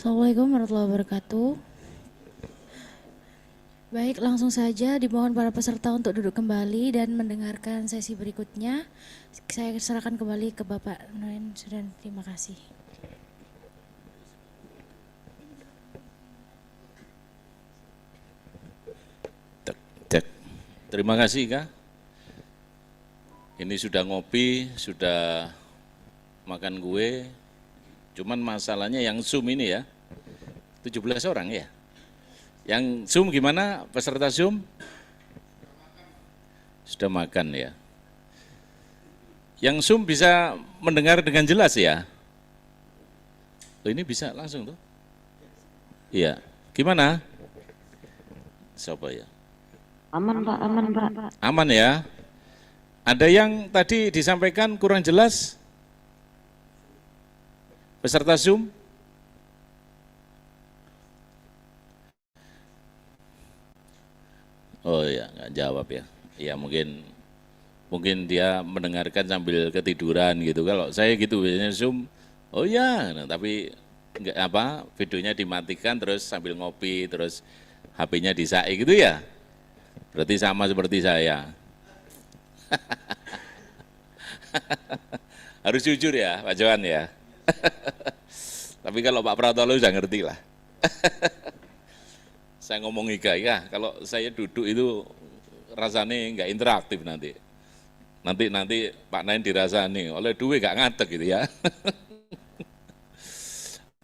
Assalamualaikum warahmatullahi wabarakatuh. Baik, langsung saja dimohon para peserta untuk duduk kembali dan mendengarkan sesi berikutnya. Saya serahkan kembali ke Bapak Noen Sudan. Terima kasih. Cek. Terima kasih Kak. Ini sudah ngopi, sudah makan kue, cuman masalahnya yang Zoom ini ya, 17 orang ya. Yang Zoom gimana peserta Zoom? Sudah makan ya. Yang Zoom bisa mendengar dengan jelas ya? Oh, ini bisa langsung tuh? Iya. Gimana? Siapa ya? Aman Pak, aman Pak. Aman ya? Ada yang tadi disampaikan kurang jelas? Peserta Zoom? Oh ya, nggak jawab ya. Ya mungkin dia mendengarkan sambil ketiduran gitu. Kalau saya gitu biasanya Zoom, oh ya, nah, tapi nggak apa, videonya dimatikan terus sambil ngopi, terus HP-nya disai gitu ya. Berarti sama seperti saya. Harus jujur ya Pak Johan ya. Tapi kalau Pak Pratolo sudah ngerti lah. Saya ngomong ya, kalau saya duduk itu rasanya nggak interaktif nanti. Nanti Pak Nain dirasani oleh duit nggak ngatek gitu ya.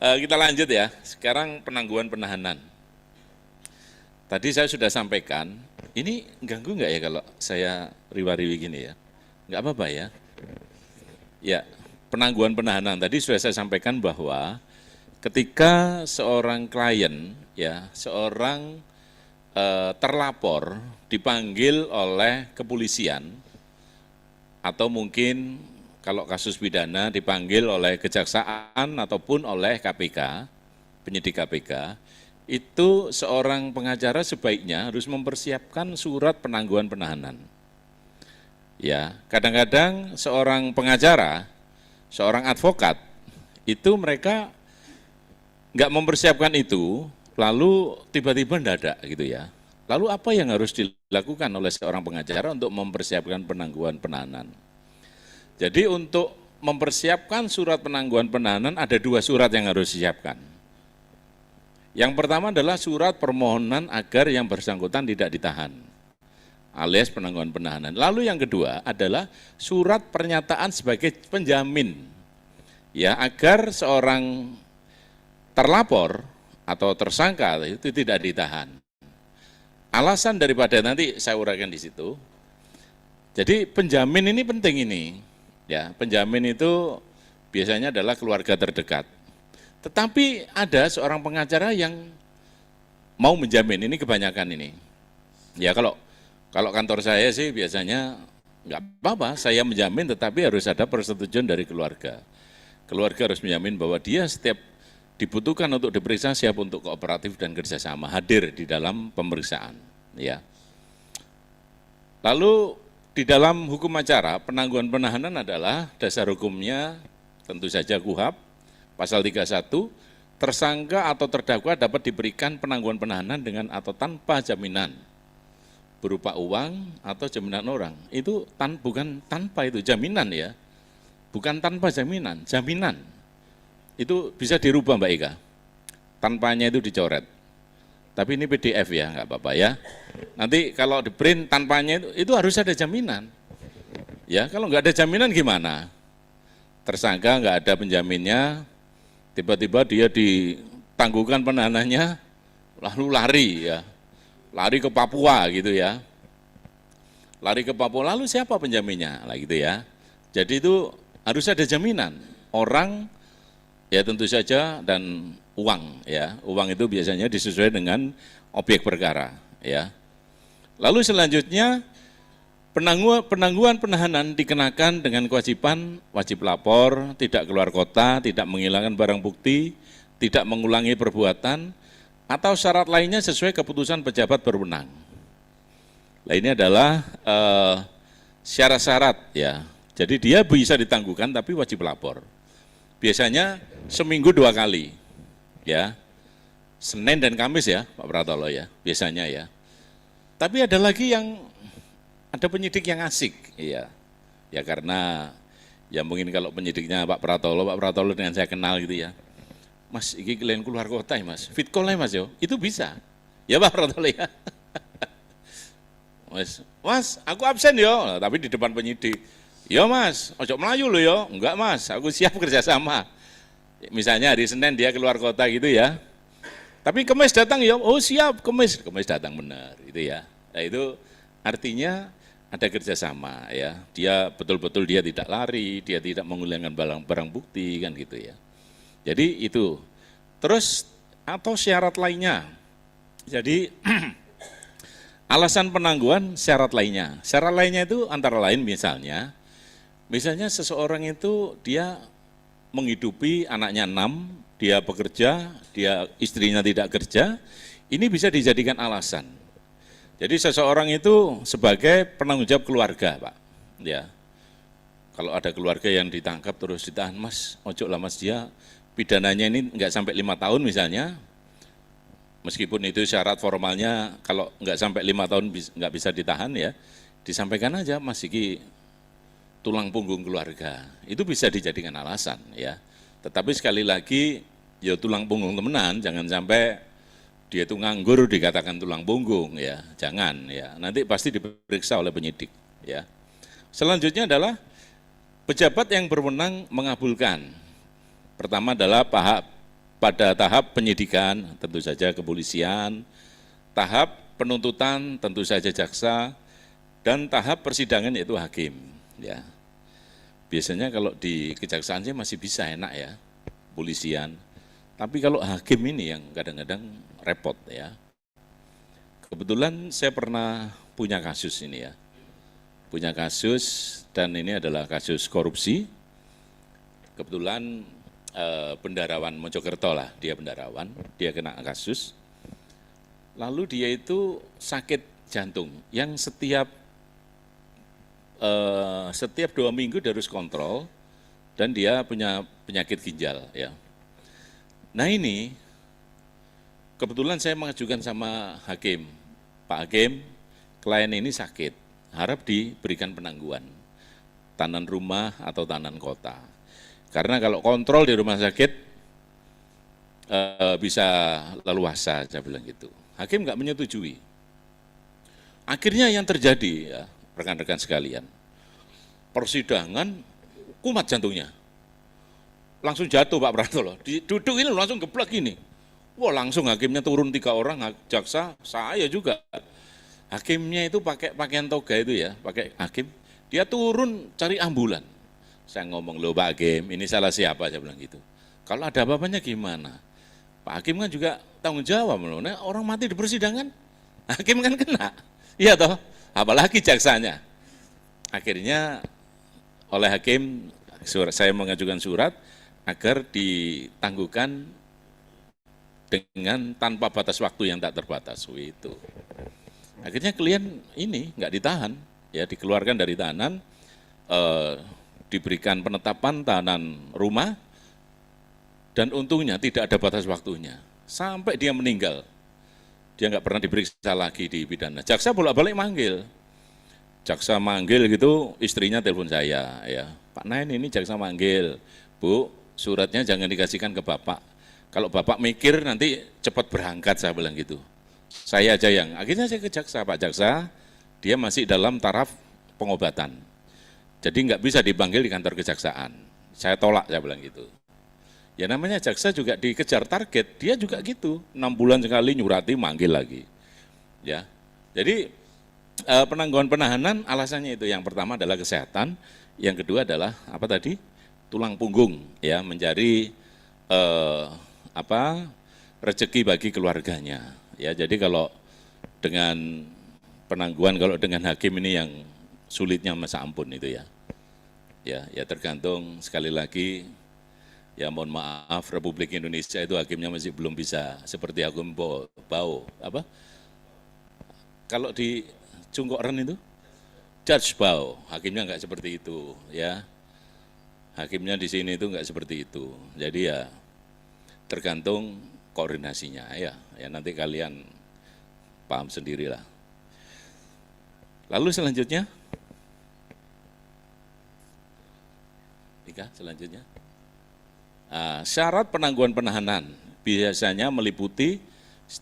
Kita lanjut ya. Sekarang penangguhan penahanan. Tadi saya sudah sampaikan, ini ganggu nggak ya kalau saya riwa-riwi gini ya? Nggak apa-apa ya? Ya, penangguhan penahanan tadi sudah saya sampaikan bahwa ketika seorang klien, ya, seorang terlapor dipanggil oleh kepolisian atau mungkin kalau kasus pidana dipanggil oleh kejaksaan ataupun oleh KPK, penyidik KPK, itu seorang pengacara sebaiknya harus mempersiapkan surat penangguhan penahanan. Ya, kadang-kadang seorang pengacara, seorang advokat, itu mereka nggak mempersiapkan itu, lalu tiba-tiba mendadak gitu ya. Lalu apa yang harus dilakukan oleh seorang pengacara untuk mempersiapkan penangguhan penahanan? Jadi untuk mempersiapkan surat penangguhan penahanan ada 2 surat yang harus disiapkan. Yang pertama adalah surat permohonan agar yang bersangkutan tidak ditahan, alias penangguhan penahanan. Lalu yang kedua adalah surat pernyataan sebagai penjamin, ya, agar seorang terlapor atau tersangka itu tidak ditahan. Alasan daripada nanti saya uraikan di situ. Jadi penjamin ini penting ini, ya, penjamin itu biasanya adalah keluarga terdekat. Tetapi ada seorang pengacara yang mau menjamin, ini kebanyakan ini. Ya kalau kantor saya sih biasanya nggak apa-apa, saya menjamin tetapi harus ada persetujuan dari keluarga. Keluarga harus menjamin bahwa dia setiap dibutuhkan untuk diperiksa siap untuk kooperatif dan kerjasama, hadir di dalam pemeriksaan. Ya. Lalu di dalam hukum acara, penangguhan penahanan adalah dasar hukumnya tentu saja KUHP, Pasal 31, tersangka atau terdakwa dapat diberikan penangguhan penahanan dengan atau tanpa jaminan berupa uang atau jaminan orang. Itu bukan tanpa, itu jaminan ya, bukan tanpa jaminan, jaminan. Itu bisa dirubah Mbak Ika, tanpanya itu dicoret. Tapi ini PDF ya, nggak apa-apa ya. Nanti kalau di print tanpanya itu harus ada jaminan. Ya, kalau nggak ada jaminan gimana? Tersangka nggak ada penjaminnya, tiba-tiba dia ditangguhkan penahanannya, lalu lari ya, lari ke Papua gitu ya, lari ke Papua, lalu siapa penjaminnya, lah gitu ya. Jadi itu harus ada jaminan, orang ya tentu saja dan uang ya, uang itu biasanya disesuaikan dengan objek perkara ya. Lalu selanjutnya penangguhan penahanan dikenakan dengan kewajiban wajib lapor, tidak keluar kota, tidak menghilangkan barang bukti, tidak mengulangi perbuatan, atau syarat lainnya sesuai keputusan pejabat berwenang. Nah ini adalah syarat-syarat ya. Jadi dia bisa ditangguhkan tapi wajib lapor. Biasanya seminggu 2 kali. ya. Senin dan Kamis ya Pak Pratolo ya, biasanya ya. Tapi ada lagi yang, ada penyidik yang asik, ya. Ya karena, ya mungkin kalau penyidiknya Pak Pratolo dengan saya kenal gitu ya. Mas, ini kalian keluar kota ya mas, fit call ya mas yo, itu bisa. Ya Pak Pratolo ya. Mas, aku absen yo, tapi di depan penyidik. Yo mas, ojo Melayu lo yo, enggak mas, aku siap kerjasama. Misalnya hari Senin dia keluar kota gitu ya. Tapi Kemis datang ya, oh siap Kemis datang benar, itu ya. Nah itu artinya ada kerjasama ya. Dia betul-betul dia tidak lari, dia tidak menghilangkan barang bukti kan gitu ya. Jadi itu. Terus atau syarat lainnya. Jadi alasan penangguhan syarat lainnya. Syarat lainnya itu antara lain misalnya seseorang itu dia menghidupi anaknya 6, dia bekerja, dia istrinya tidak kerja, ini bisa dijadikan alasan. Jadi seseorang itu sebagai penanggung jawab keluarga, Pak. Ya, kalau ada keluarga yang ditangkap terus ditahan, Mas, ojo lah Mas, dia pidananya ini enggak sampai 5 tahun misalnya, meskipun itu syarat formalnya kalau enggak sampai 5 tahun enggak bisa ditahan ya, disampaikan aja Mas, iki tulang punggung keluarga, itu bisa dijadikan alasan ya. Tetapi sekali lagi, ya tulang punggung temenan, jangan sampai dia itu nganggur dikatakan tulang punggung ya, jangan ya. Nanti pasti diperiksa oleh penyidik ya. Selanjutnya adalah pejabat yang berwenang mengabulkan. Pertama adalah pada tahap penyidikan, tentu saja kepolisian, tahap penuntutan, tentu saja jaksa, dan tahap persidangan yaitu hakim ya. Biasanya kalau di kejaksaan sih masih bisa enak ya, polisian. Tapi kalau hakim ini yang kadang-kadang repot ya. Kebetulan saya pernah punya kasus ini ya. Punya kasus dan ini adalah kasus korupsi. Kebetulan bendarawan Mojokerto lah, dia bendarawan, dia kena kasus. Lalu dia itu sakit jantung yang setiap 2 minggu dia harus kontrol dan dia punya penyakit ginjal ya. Nah ini kebetulan saya mengajukan sama hakim, Pak Hakim, klien ini sakit, harap diberikan penangguhan, tahanan rumah atau tahanan kota. Karena kalau kontrol di rumah sakit bisa leluasa, saya bilang gitu. Hakim nggak menyetujui. Akhirnya yang terjadi ya, rekan-rekan sekalian, persidangan kumat jantungnya, langsung jatuh Pak Pratolo, duduk ini langsung geblek gini, wah langsung hakimnya turun 3 orang, jaksa, saya juga, hakimnya itu pakai pakaian toga itu ya, pakai hakim, dia turun cari ambulan, saya ngomong loh Pak Hakim, ini salah siapa, saya bilang gitu, kalau ada apa-apanya gimana, Pak Hakim kan juga tanggung jawab, nah, orang mati di persidangan, hakim kan kena, iya toh, apalagi jaksanya. Akhirnya oleh hakim saya mengajukan surat agar ditangguhkan dengan tanpa batas waktu yang tak terbatas. Itu. Akhirnya klien ini nggak ditahan, ya dikeluarkan dari tahanan, diberikan penetapan tahanan rumah, dan untungnya tidak ada batas waktunya sampai dia meninggal. Dia nggak pernah diperiksa lagi di pidana. Jaksa bolak-balik manggil. Jaksa manggil gitu, istrinya telepon saya, ya Pak Nain ini jaksa manggil, Bu, suratnya jangan dikasihkan ke Bapak. Kalau Bapak mikir nanti cepat berangkat, saya bilang gitu. Saya aja yang, akhirnya saya ke jaksa, Pak Jaksa, dia masih dalam taraf pengobatan. Jadi nggak bisa dipanggil di kantor kejaksaan. Saya tolak, saya bilang gitu. Ya namanya jaksa juga dikejar target, dia juga gitu, 6 bulan sekali nyurati manggil lagi. Ya, jadi penangguhan penahanan alasannya itu, yang pertama adalah kesehatan, yang kedua adalah apa tadi, tulang punggung, ya mencari rezeki bagi keluarganya. Ya, jadi kalau dengan penangguhan, kalau dengan hakim ini yang sulitnya masa ampun itu ya. Ya tergantung sekali lagi. Ya mohon maaf, Republik Indonesia itu hakimnya masih belum bisa seperti Hakim Bau, apa? Kalau di Cungkoren itu, Judge Bau, hakimnya enggak seperti itu, ya. Hakimnya di sini itu enggak seperti itu. Jadi ya tergantung koordinasinya ya nanti kalian paham sendirilah. Lalu selanjutnya, selanjutnya syarat penangguhan penahanan biasanya meliputi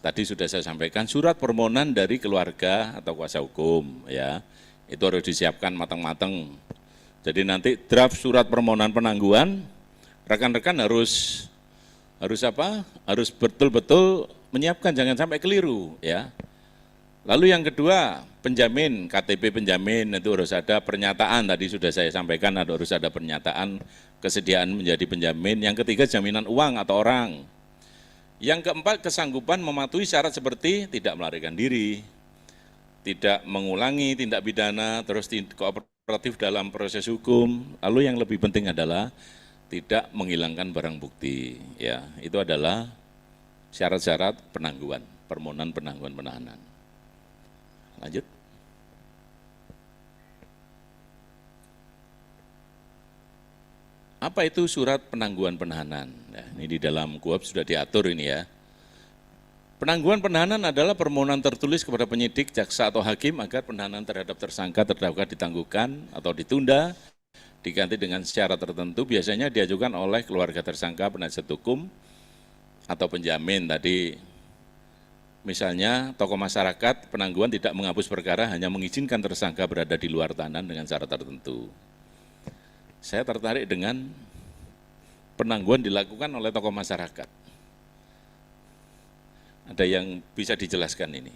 tadi sudah saya sampaikan surat permohonan dari keluarga atau kuasa hukum ya, itu harus disiapkan matang-matang. Jadi nanti draft surat permohonan penangguhan rekan-rekan harus apa? Harus betul-betul menyiapkan, jangan sampai keliru ya. Lalu yang kedua, penjamin, KTP penjamin itu harus ada pernyataan, tadi sudah saya sampaikan harus ada pernyataan kesediaan menjadi penjamin. Yang ketiga, jaminan uang atau orang. Yang keempat, kesanggupan mematuhi syarat seperti tidak melarikan diri, tidak mengulangi tindak pidana, terus kooperatif dalam proses hukum. Lalu yang lebih penting adalah tidak menghilangkan barang bukti. Ya, itu adalah syarat-syarat penangguhan, permohonan penangguhan penahanan. Lanjut. Apa itu surat penangguhan penahanan? Nah, ini di dalam KUHP sudah diatur ini ya. Penangguhan penahanan adalah permohonan tertulis kepada penyidik, jaksa atau hakim agar penahanan terhadap tersangka terdakwa ditangguhkan atau ditunda, diganti dengan syarat tertentu, biasanya diajukan oleh keluarga tersangka, penasihat hukum, atau penjamin tadi. Misalnya tokoh masyarakat penangguhan tidak menghapus perkara, hanya mengizinkan tersangka berada di luar tahanan dengan syarat tertentu. Saya tertarik dengan penangguhan dilakukan oleh tokoh masyarakat. Ada yang bisa dijelaskan ini?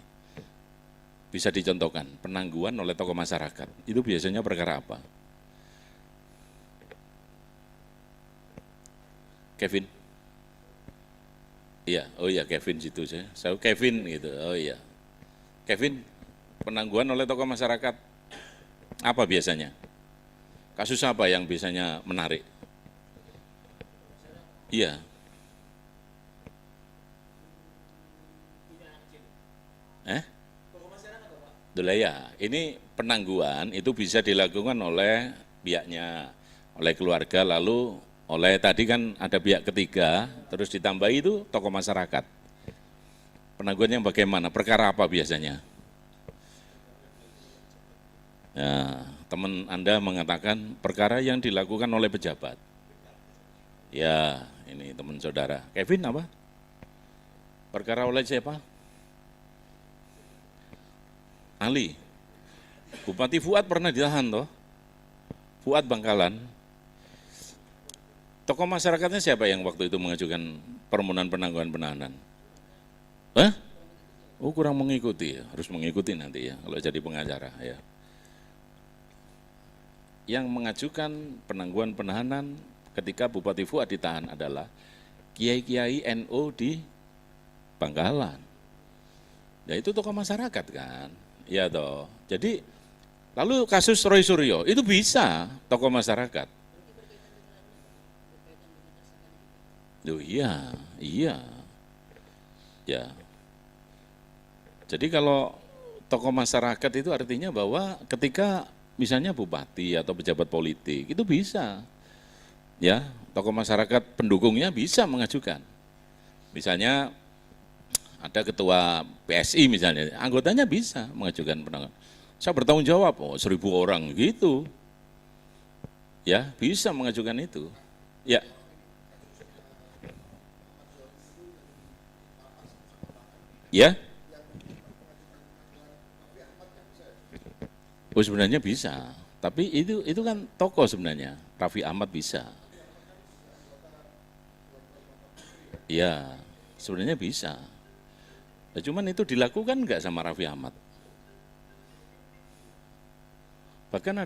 Bisa dicontohkan, penangguhan oleh tokoh masyarakat, itu biasanya perkara apa? Kevin? Iya, oh iya Kevin situ saya Kevin gitu, oh iya. Kevin, penangguhan oleh tokoh masyarakat, apa biasanya? Kasus apa yang biasanya menarik? Iya. Itulah ya, ini penangguhan itu bisa dilakukan oleh pihaknya, oleh keluarga, lalu oleh tadi kan ada pihak ketiga, terus ditambah itu tokoh masyarakat. Penangguhan yang bagaimana? Perkara apa biasanya? Ya, teman Anda mengatakan perkara yang dilakukan oleh pejabat. Ya, ini teman saudara. Kevin apa? Perkara oleh siapa? Ali. Bupati Fuad pernah ditahan toh? Fuad Bangkalan. Tokoh masyarakatnya siapa yang waktu itu mengajukan permohonan penangguhan penahanan? Oh kurang mengikuti ya, harus mengikuti nanti ya kalau jadi pengacara ya. Yang mengajukan penangguhan penahanan ketika Bupati Fuad ditahan adalah kiai-kiai NU di Bangkalan. Ya itu tokoh masyarakat kan, ya toh. Jadi lalu kasus Roy Suryo itu bisa tokoh masyarakat. Oh iya, ya. Jadi kalau tokoh masyarakat itu artinya bahwa ketika misalnya bupati atau pejabat politik itu bisa, ya tokoh masyarakat pendukungnya bisa mengajukan. Misalnya ada ketua PSI misalnya, anggotanya bisa mengajukan penangguhan. Saya bertanggung jawab, 1.000 orang gitu, ya bisa mengajukan itu, ya. Ya, oh sebenarnya bisa, tapi itu kan tokoh sebenarnya, Raffi Ahmad bisa. Ya, sebenarnya bisa. Nah, cuman itu dilakukan enggak sama Raffi Ahmad? Bahkan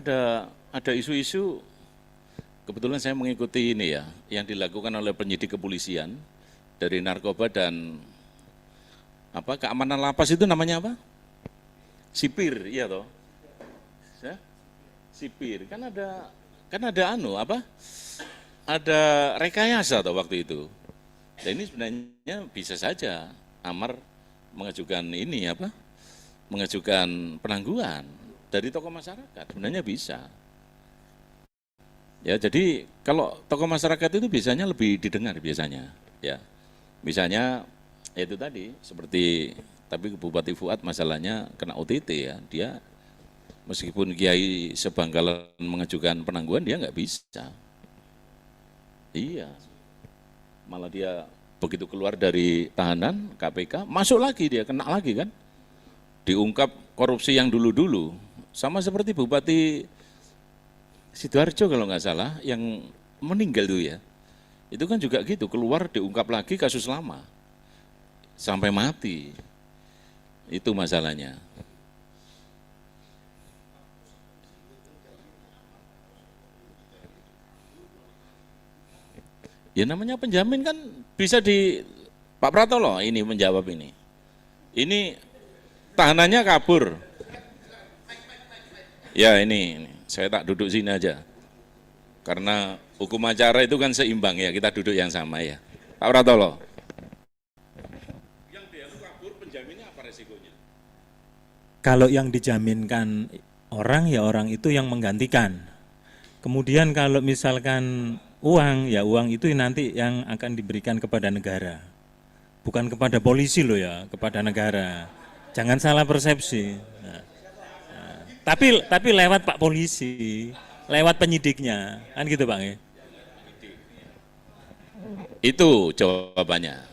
ada isu-isu, kebetulan saya mengikuti ini ya, yang dilakukan oleh penyidik kepolisian dari narkoba dan keamanan lapas itu namanya apa? Sipir, iya toh. Ya? Sipir, kan ada ada rekayasa toh waktu itu. Dan ini sebenarnya bisa saja Amar mengajukan ini mengajukan penangguhan dari tokoh masyarakat, sebenarnya bisa. Ya, jadi kalau tokoh masyarakat itu biasanya lebih didengar biasanya, ya. Misalnya Ya itu tadi, seperti tapi Bupati Fuad masalahnya kena OTT ya, dia meskipun Kiai Sebangkalan mengajukan penangguhan dia nggak bisa. Iya, malah dia begitu keluar dari tahanan KPK, masuk lagi dia, kena lagi kan. Diungkap korupsi yang dulu-dulu, sama seperti Bupati Sidoarjo kalau nggak salah, yang meninggal tuh ya. Itu kan juga gitu, keluar diungkap lagi kasus lama, sampai mati. Itu masalahnya. Ya namanya penjamin kan bisa di Pak Pratolo ini menjawab ini. Ini tahanannya kabur. Ya ini saya tak duduk sini aja. Karena hukum acara itu kan seimbang ya, kita duduk yang sama ya. Pak Pratolo. Yang dia kabur penjaminnya apa resikonya? Kalau yang dijaminkan orang ya orang itu yang menggantikan. Kemudian kalau misalkan uang, ya uang itu nanti yang akan diberikan kepada negara. Bukan kepada polisi loh ya, kepada negara. Jangan salah persepsi. Tapi lewat Pak Polisi, lewat penyidiknya, kan gitu Pak ya? Itu jawabannya.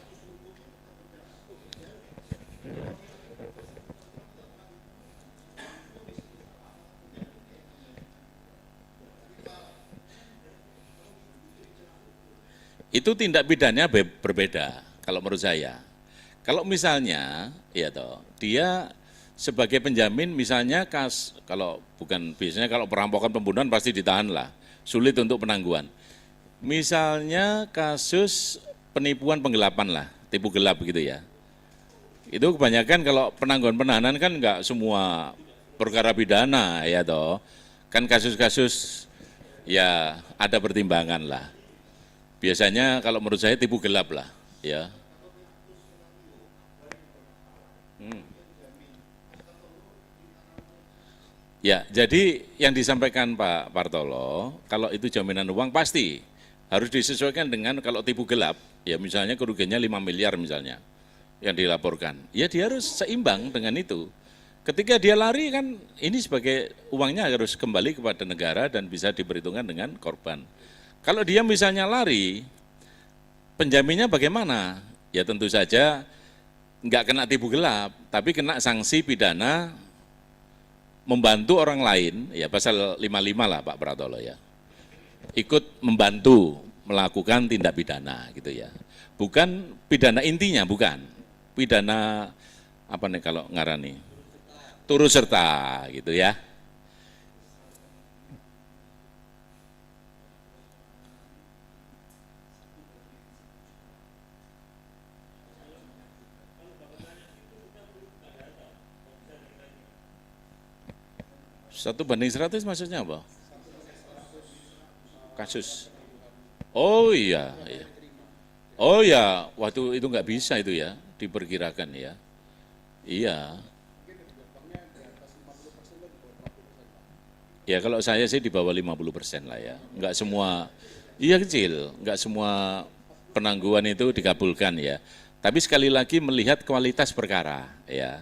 Itu tindak pidananya berbeda kalau menurut saya. Kalau misalnya ya toh, dia sebagai penjamin misalnya kalau bukan biasanya kalau perampokan pembunuhan pasti ditahan lah, sulit untuk penangguhan. Misalnya kasus penipuan penggelapan lah, tipu gelap gitu ya. Itu kebanyakan kalau penangguhan penahanan kan enggak semua perkara pidana ya toh. Kan kasus-kasus ya ada pertimbangan lah. Biasanya kalau menurut saya tipu gelap lah, ya. Ya, jadi yang disampaikan Pak Partolo, kalau itu jaminan uang pasti harus disesuaikan dengan kalau tipu gelap, ya misalnya kerugiannya 5 miliar misalnya yang dilaporkan. Ya dia harus seimbang dengan itu. Ketika dia lari kan ini sebagai uangnya harus kembali kepada negara dan bisa diperhitungkan dengan korban. Kalau dia misalnya lari, penjaminnya bagaimana? Ya tentu saja nggak kena tipu gelap, tapi kena sanksi pidana membantu orang lain, ya pasal 55 lah Pak Pratolo ya. Ikut membantu melakukan tindak pidana gitu ya. Bukan pidana intinya, bukan. Pidana apa nih kalau ngarani? Turut serta gitu ya. Satu banding 100 maksudnya apa? Kasus. Oh iya, iya. Oh ya, waktu itu nggak bisa itu ya, diperkirakan ya. Iya. Ya kalau saya sih di bawah 50% lah ya. Nggak semua, iya kecil, nggak semua penangguhan itu dikabulkan ya. Tapi sekali lagi melihat kualitas perkara ya.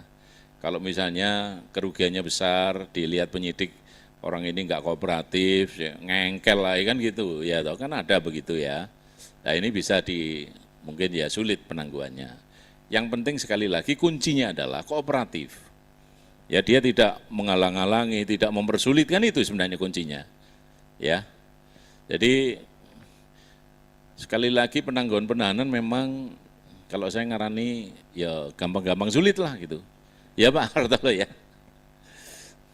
Kalau misalnya kerugiannya besar, dilihat penyidik orang ini nggak kooperatif, ya, ngengkel lah kan gitu, ya toh kan ada begitu ya. Nah ini bisa mungkin ya sulit penangguhannya. Yang penting sekali lagi kuncinya adalah kooperatif. Ya dia tidak menghalang-halangi, tidak mempersulit kan itu sebenarnya kuncinya. Ya, jadi sekali lagi penangguhan penahanan memang kalau saya ngarani ya gampang-gampang sulit lah gitu. Ya Pak Hartolo ya.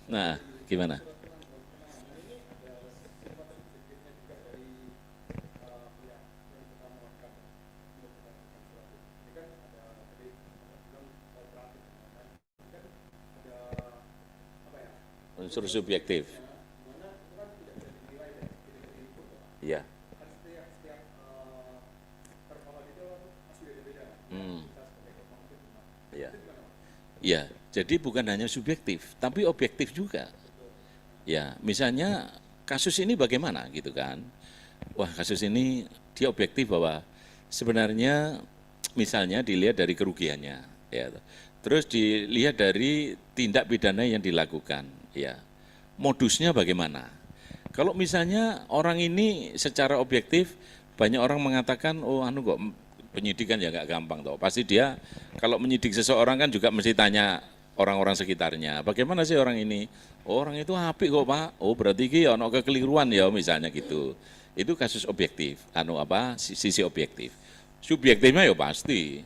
Nah, gimana? Unsur subjektif. Iya. Iya. Iya, jadi bukan hanya subjektif, tapi objektif juga. Ya, misalnya kasus ini bagaimana gitu kan? Wah, kasus ini dia objektif bahwa sebenarnya misalnya dilihat dari kerugiannya, ya. Terus dilihat dari tindak pidana yang dilakukan, ya. Modusnya bagaimana? Kalau misalnya orang ini secara objektif banyak orang mengatakan, oh anu kok penyidikan ya nggak gampang toh. Pasti dia kalau menyidik seseorang kan juga mesti tanya orang-orang sekitarnya. Bagaimana sih orang ini? Oh, orang itu apik kok Pak. Oh berarti ki ono kekeliruan ya misalnya gitu. Itu kasus objektif, sisi objektif. Subjektifnya ya pasti.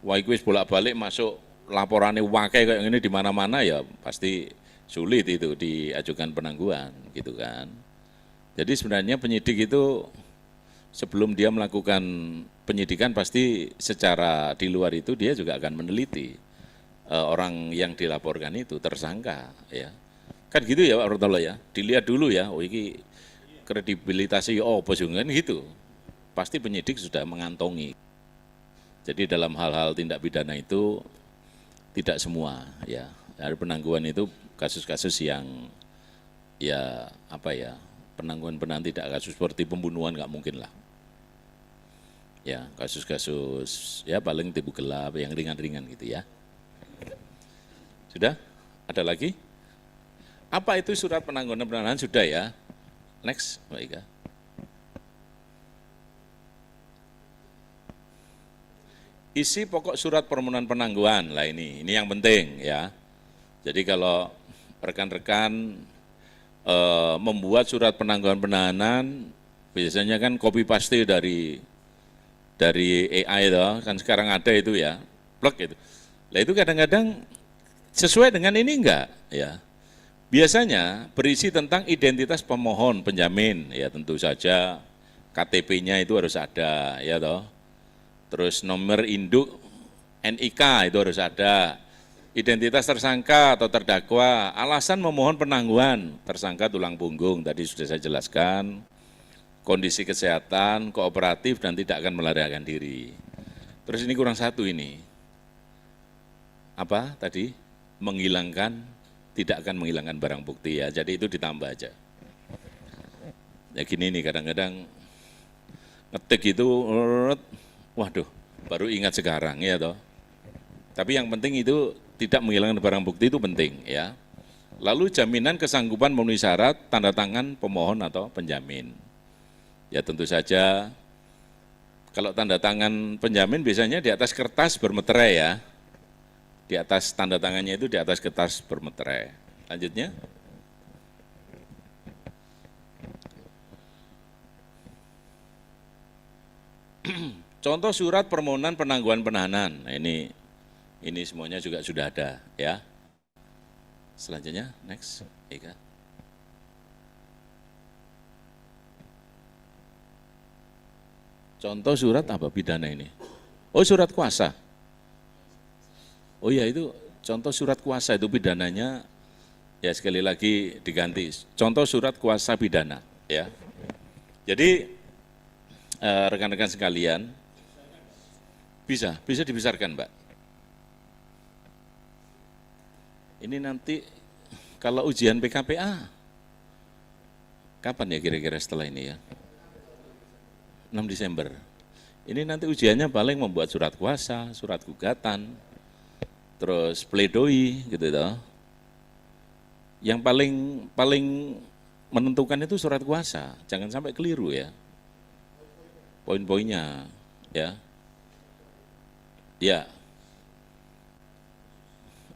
Wah iku wis bolak-balik masuk laporannya wakai kayak ini di mana-mana ya pasti sulit itu diajukan penangguhan gitu kan. Jadi sebenarnya penyidik itu sebelum dia melakukan penyidikan pasti secara di luar itu dia juga akan meneliti orang yang dilaporkan itu tersangka ya. Kan gitu ya Pak Rotolo ya. Dilihat dulu ya, oh ini kredibilitasnya oh kan gitu. Pasti penyidik sudah mengantongi. Jadi dalam hal-hal tindak pidana itu tidak semua ya. Dari penangguhan itu kasus-kasus yang ya penangguhan tidak kasus seperti pembunuhan nggak mungkin lah. Ya kasus-kasus ya paling tipu gelap yang ringan-ringan gitu ya. Sudah? Ada lagi? Apa itu surat penangguhan penahanan? Sudah ya. Next, Mbak Ika. Isi pokok surat permohonan penangguhan, lah ini yang penting ya. Jadi kalau rekan-rekan membuat surat penangguhan penahanan, biasanya kan copy paste dari AI itu, kan sekarang ada itu ya, plug itu. Lah itu kadang-kadang sesuai dengan ini enggak ya. Biasanya berisi tentang identitas pemohon penjamin, ya tentu saja KTP-nya itu harus ada ya toh. Terus nomor induk NIK itu harus ada, identitas tersangka atau terdakwa, alasan memohon penangguhan, tersangka tulang punggung, tadi sudah saya jelaskan, kondisi kesehatan, kooperatif dan tidak akan melarikan diri. Terus ini kurang satu ini, apa tadi, tidak akan menghilangkan barang bukti ya, jadi itu ditambah aja. Ya gini nih kadang-kadang ngetik itu, waduh, baru ingat sekarang ya toh. Tapi yang penting itu tidak menghilangkan barang bukti itu penting ya. Lalu jaminan kesanggupan memenuhi syarat tanda tangan pemohon atau penjamin. Ya tentu saja kalau tanda tangan penjamin biasanya di atas kertas bermeterai ya. Di atas tanda tangannya itu di atas kertas bermeterai. Lanjutnya. Contoh surat permohonan penangguhan penahanan. Nah, ini semuanya juga sudah ada ya. Selanjutnya next, Eka. Contoh surat apa pidana ini? Oh surat kuasa. Oh iya itu contoh surat kuasa itu pidananya ya sekali lagi diganti. Contoh surat kuasa pidana ya. Jadi rekan-rekan sekalian bisa dibesarkan Mbak. Ini nanti kalau ujian PKPA, kapan ya kira-kira setelah ini ya? 6 Desember. Ini nanti ujiannya paling membuat surat kuasa, surat gugatan, terus pledoi gitu toh. Yang paling menentukan itu surat kuasa, jangan sampai keliru ya. Poin-poinnya ya. Ya.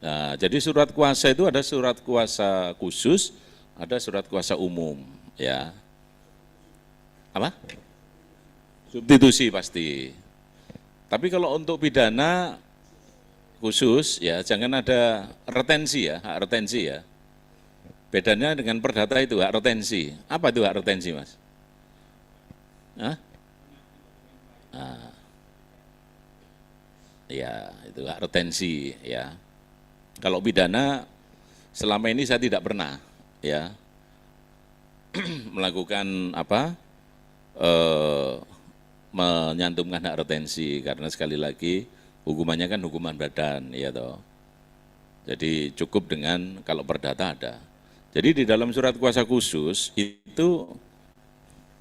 Nah, jadi surat kuasa itu ada surat kuasa khusus, ada surat kuasa umum, ya. Apa? Substitusi pasti. Tapi kalau untuk pidana khusus, ya jangan ada retensi ya, hak retensi ya. Bedanya dengan perdata itu hak retensi. Apa itu hak retensi, Mas? Hah? Nah, ya itu hak retensi ya. Kalau pidana selama ini saya tidak pernah ya melakukan menyantumkan hak retensi karena sekali lagi hukumannya kan hukuman badan ya toh. Jadi cukup dengan kalau perdata ada. Jadi di dalam surat kuasa khusus itu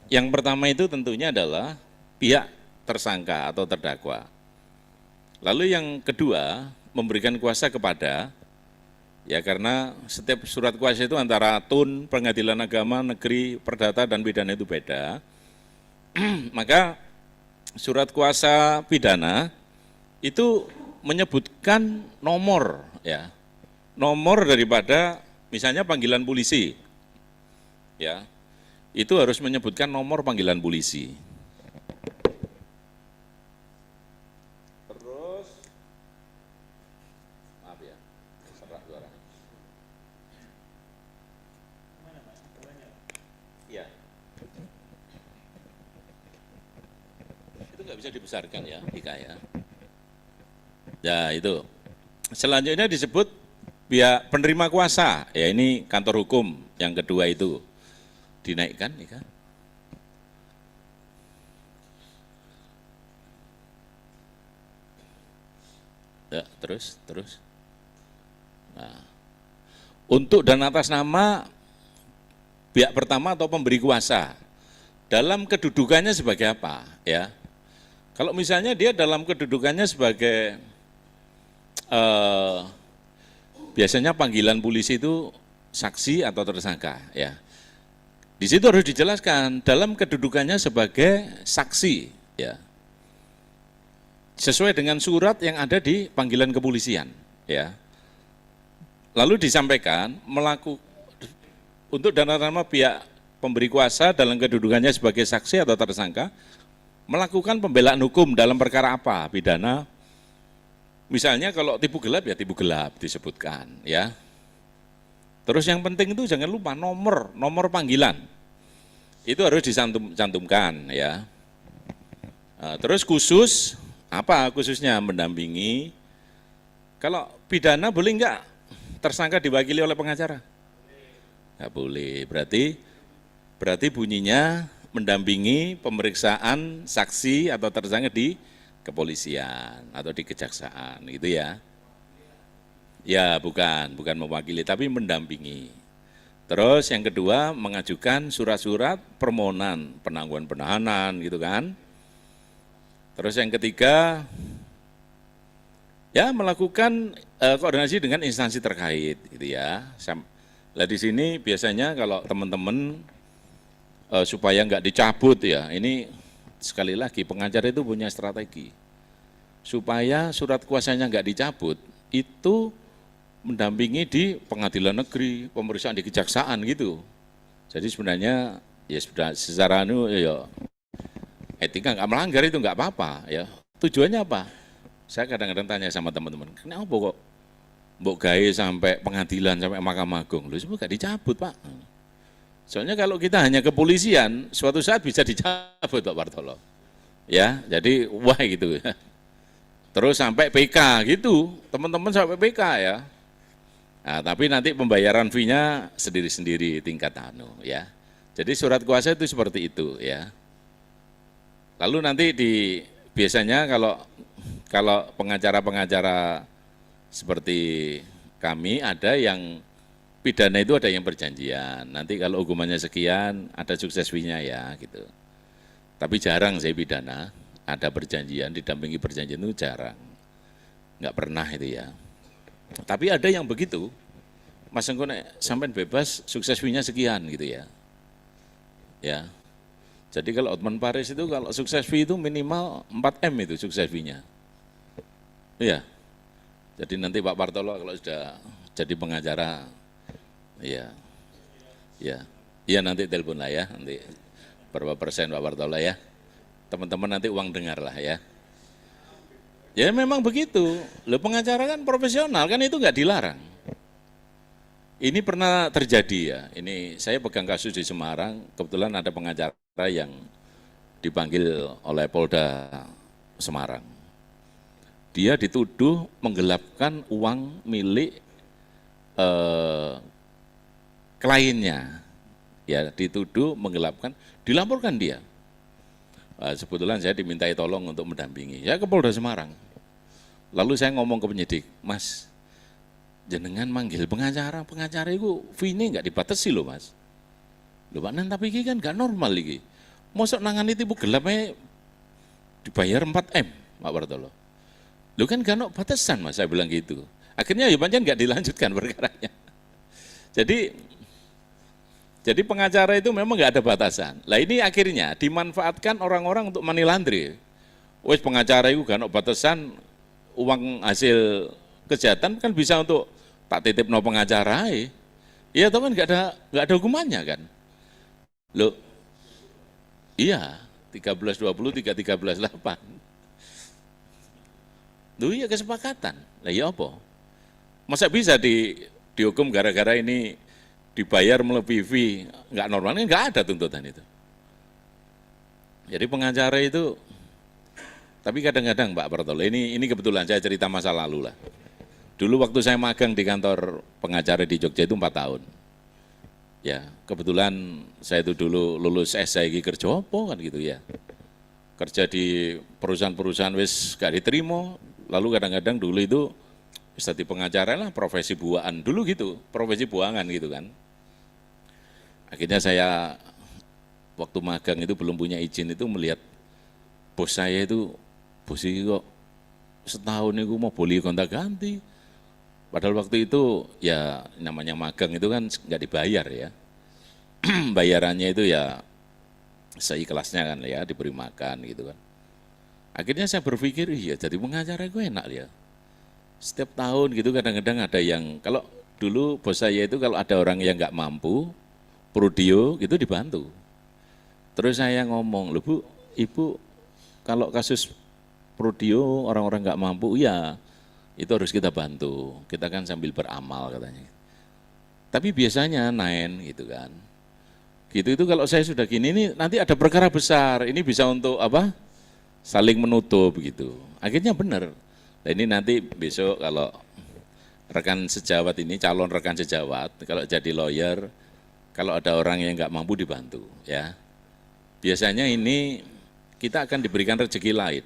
yang pertama itu tentunya adalah pihak tersangka atau terdakwa. Lalu yang kedua, memberikan kuasa kepada, ya karena setiap surat kuasa itu antara tun, pengadilan agama, negeri, perdata, dan pidana itu beda. Maka surat kuasa pidana itu menyebutkan nomor, ya, nomor daripada misalnya panggilan polisi, ya, itu harus menyebutkan nomor panggilan polisi. Terus, maaf ya, serak suara. Iya. Itu nggak bisa dibesarkan ya, Ika ya. Ya itu. Selanjutnya disebut pihak penerima kuasa, ya ini kantor hukum yang kedua itu dinaikkan, Ika. Ya, terus. Nah, untuk dan atas nama pihak pertama atau pemberi kuasa, dalam kedudukannya sebagai apa, ya? Kalau misalnya dia dalam kedudukannya sebagai biasanya panggilan polisi itu saksi atau tersangka, ya. Di situ harus dijelaskan dalam kedudukannya sebagai saksi, ya. Sesuai dengan surat yang ada di panggilan kepolisian, ya. Lalu disampaikan untuk dan atas nama pihak pemberi kuasa dalam kedudukannya sebagai saksi atau tersangka melakukan pembelaan hukum dalam perkara apa, pidana. Misalnya kalau tipu gelap ya tipu gelap disebutkan, ya. Terus yang penting itu jangan lupa nomor panggilan. Itu harus dicantumkan, ya. Nah, terus khusus, apa khususnya mendampingi. Kalau pidana boleh enggak tersangka diwakili oleh pengacara? Enggak boleh, berarti bunyinya mendampingi pemeriksaan saksi atau tersangka di kepolisian atau di kejaksaan, gitu ya. Ya, bukan mewakili, tapi mendampingi. Terus yang kedua, mengajukan surat-surat permohonan penangguhan penahanan, gitu kan. Terus yang ketiga, ya melakukan koordinasi dengan instansi terkait, gitu ya. Nah, di sini biasanya kalau teman-teman supaya nggak dicabut ya, ini sekali lagi pengacara itu punya strategi. Supaya surat kuasanya nggak dicabut, itu mendampingi di pengadilan negeri, pemeriksaan di kejaksaan gitu. Jadi sebenarnya ya sudah secara ya etika nggak melanggar itu nggak apa-apa ya. Tujuannya apa? Saya kadang-kadang tanya sama teman-teman, kenapa kok mbok gawe sampai pengadilan sampai Mahkamah Agung? Loh, sebab nggak dicabut Pak. Soalnya kalau kita hanya kepolisian, suatu saat bisa dicabut Pak Bartolo. Ya, jadi wah gitu ya. Terus sampai PK gitu, teman-teman sampai PK ya. Nah, tapi nanti pembayaran fee-nya sendiri-sendiri tingkat ya. Jadi surat kuasa itu seperti itu ya. Lalu nanti biasanya kalau pengacara-pengacara seperti kami ada yang pidana itu ada yang perjanjian. Nanti kalau hukumannya sekian ada sukses fee-nya ya gitu. Tapi jarang saya pidana ada perjanjian, didampingi perjanjian itu jarang. Nggak pernah itu ya. Tapi ada yang begitu, Mas Engko sampai bebas sukses fee-nya sekian gitu ya. Ya. Jadi kalau Otman Paris itu kalau sukses fee itu minimal 4M itu sukses fee-nya. Iya. Jadi nanti Pak Bartolo kalau sudah jadi pengacara, iya nanti telepon lah ya, nanti berapa persen Pak Bartolo ya. Teman-teman nanti uang dengar lah ya. Ya memang begitu, lo pengacara kan profesional kan itu nggak dilarang. Ini pernah terjadi ya, ini saya pegang kasus di Semarang, kebetulan ada pengacara yang dipanggil oleh Polda Semarang. Dia dituduh menggelapkan uang milik kliennya, ya dituduh menggelapkan, dilaporkan dia. Sebetulnya saya dimintai tolong untuk mendampingi, ya ke Polda Semarang. Lalu saya ngomong ke penyidik, Mas, jenengan manggil pengacara itu fee-nya nggak dibatasi loh Mas. Loh Pak, tapi ini kan nggak normal ini. Mosok nangani tipu gelapnya dibayar 4M, Pak Bartolo. Lu kan gak ono batasan Mas, saya bilang gitu. Akhirnya ya pancen nggak dilanjutkan perkaranya. Jadi pengacara itu memang nggak ada batasan. Lah ini akhirnya dimanfaatkan orang-orang untuk money laundry. Wes pengacara itu gak ono batasan, uang hasil kejahatan kan bisa untuk tak titip no pengacara. Iya toh kan nggak ada hukumannya kan. Loh, iya 1320 1318. Loh iya kesepakatan. Lah iya apa? Masa bisa dihukum gara-gara ini dibayar melebihi fee, nggak normal, nggak ada tuntutan itu. Jadi pengacara itu, tapi kadang-kadang Pak Bartolo, ini kebetulan saya cerita masa lalu lah. Dulu waktu saya magang di kantor pengacara di Jogja itu 4 tahun. Ya, kebetulan saya itu dulu lulus S saya kerja apa kan gitu ya. Kerja di perusahaan-perusahaan wis gak diterima, lalu kadang-kadang dulu itu bisa di pengacara lah, profesi buaan dulu gitu, profesi buangan gitu kan. Akhirnya saya waktu magang itu belum punya izin itu melihat bos saya itu, bos ini kok setahun itu mau boleh gonta ganti. Padahal waktu itu ya namanya magang itu kan nggak dibayar ya. Bayarannya itu ya seikhlasnya kan ya, diberi makan gitu kan. Akhirnya saya berpikir, iya jadi pengacara gue enak ya. Setiap tahun gitu kadang-kadang ada yang, kalau dulu bos saya itu kalau ada orang yang nggak mampu, prodio gitu dibantu. Terus saya ngomong, loh Bu, Ibu kalau kasus prodio orang-orang nggak mampu, ya itu harus kita bantu. Kita kan sambil beramal katanya. Tapi biasanya gitu kan. Gitu itu kalau saya sudah gini, ini nanti ada perkara besar, ini bisa untuk apa? Saling menutup gitu. Akhirnya benar. Nah ini nanti besok kalau rekan sejawat ini, calon rekan sejawat, kalau jadi lawyer, kalau ada orang yang nggak mampu dibantu ya. Biasanya ini kita akan diberikan rezeki lain,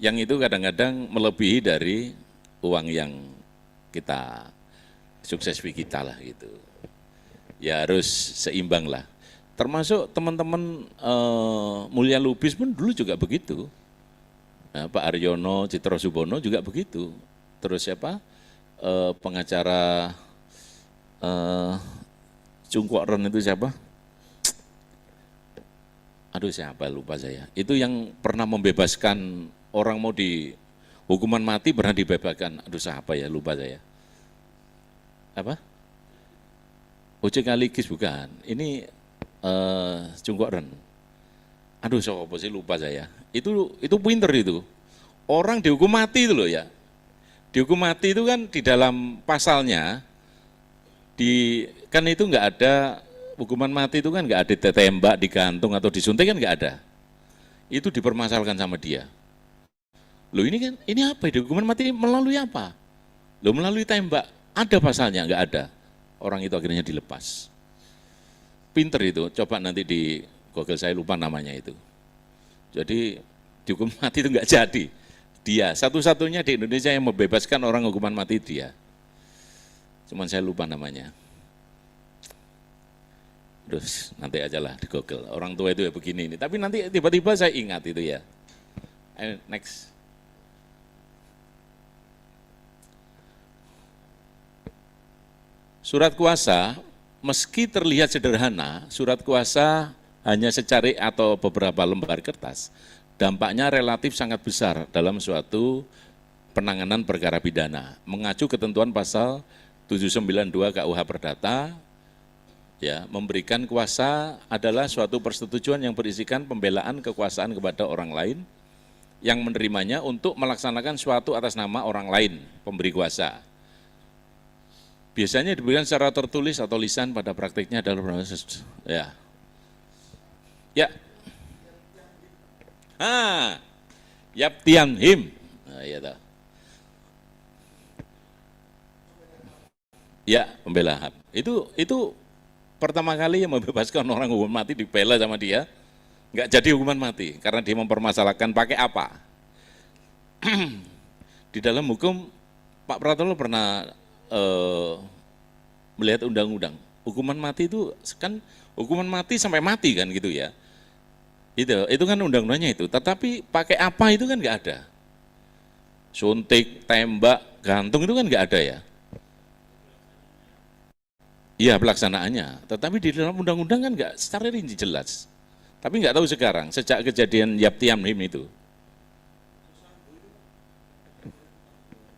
yang itu kadang-kadang melebihi dari uang yang kita sukses fee kita lah gitu. Ya harus seimbang lah. Termasuk teman-teman Mulia Lubis pun dulu juga begitu. Nah, Pak Aryono, Citra Subono juga begitu. Terus siapa? Pengacara Cungkok Ren itu siapa? Aduh siapa lupa saya. Itu yang pernah membebaskan orang mau di hukuman mati pernah dibebaskan. Aduh siapa ya lupa saya. Apa? Ojek Aligis bukan. Ini Cungkok Ren. Aduh siapa sih lupa saya. Itu pinter itu. Orang dihukum mati itu loh ya. Dihukum mati itu kan di dalam pasalnya kan itu nggak ada hukuman mati itu kan nggak ada ditembak, digantung atau disuntik kan nggak ada. Itu dipermasalahkan sama dia. Loh ini apa? Hukuman mati melalui apa? Loh melalui tembak. Ada pasalnya nggak ada. Orang itu akhirnya dilepas. Pinter itu. Coba nanti di Google saya lupa namanya itu. Jadi dihukum mati itu nggak jadi. Dia satu-satunya di Indonesia yang membebaskan orang hukuman mati dia. Cuman saya lupa namanya. Terus nanti aja lah di Google. Orang tua itu ya begini ini. Tapi nanti tiba-tiba saya ingat itu ya. Ayo next. Surat kuasa, meski terlihat sederhana, surat kuasa hanya secari atau beberapa lembar kertas, dampaknya relatif sangat besar dalam suatu penanganan perkara pidana. Mengacu ketentuan pasal 792 KUH Perdata, ya, memberikan kuasa adalah suatu persetujuan yang berisikan pembelaan kekuasaan kepada orang lain yang menerimanya untuk melaksanakan suatu atas nama orang lain, pemberi kuasa. Biasanya diberikan secara tertulis atau lisan, pada praktiknya adalah ya. Ya. Yaptian him. Nah, iya toh. Ya, pembelaan. Itu pertama kali yang membebaskan orang hukuman mati dibela sama dia, nggak jadi hukuman mati karena dia mempermasalahkan pakai apa. Di dalam hukum Pak Pratolo pernah melihat undang-undang. Hukuman mati itu kan hukuman mati sampai mati kan gitu ya. Itu kan undang-undangnya itu. Tetapi pakai apa itu kan nggak ada. suntik, tembak, gantung itu kan nggak ada ya. Iya pelaksanaannya, tetapi di dalam undang-undang kan nggak secara rinci jelas. Tapi nggak tahu sekarang, sejak kejadian Yapti Amnim itu.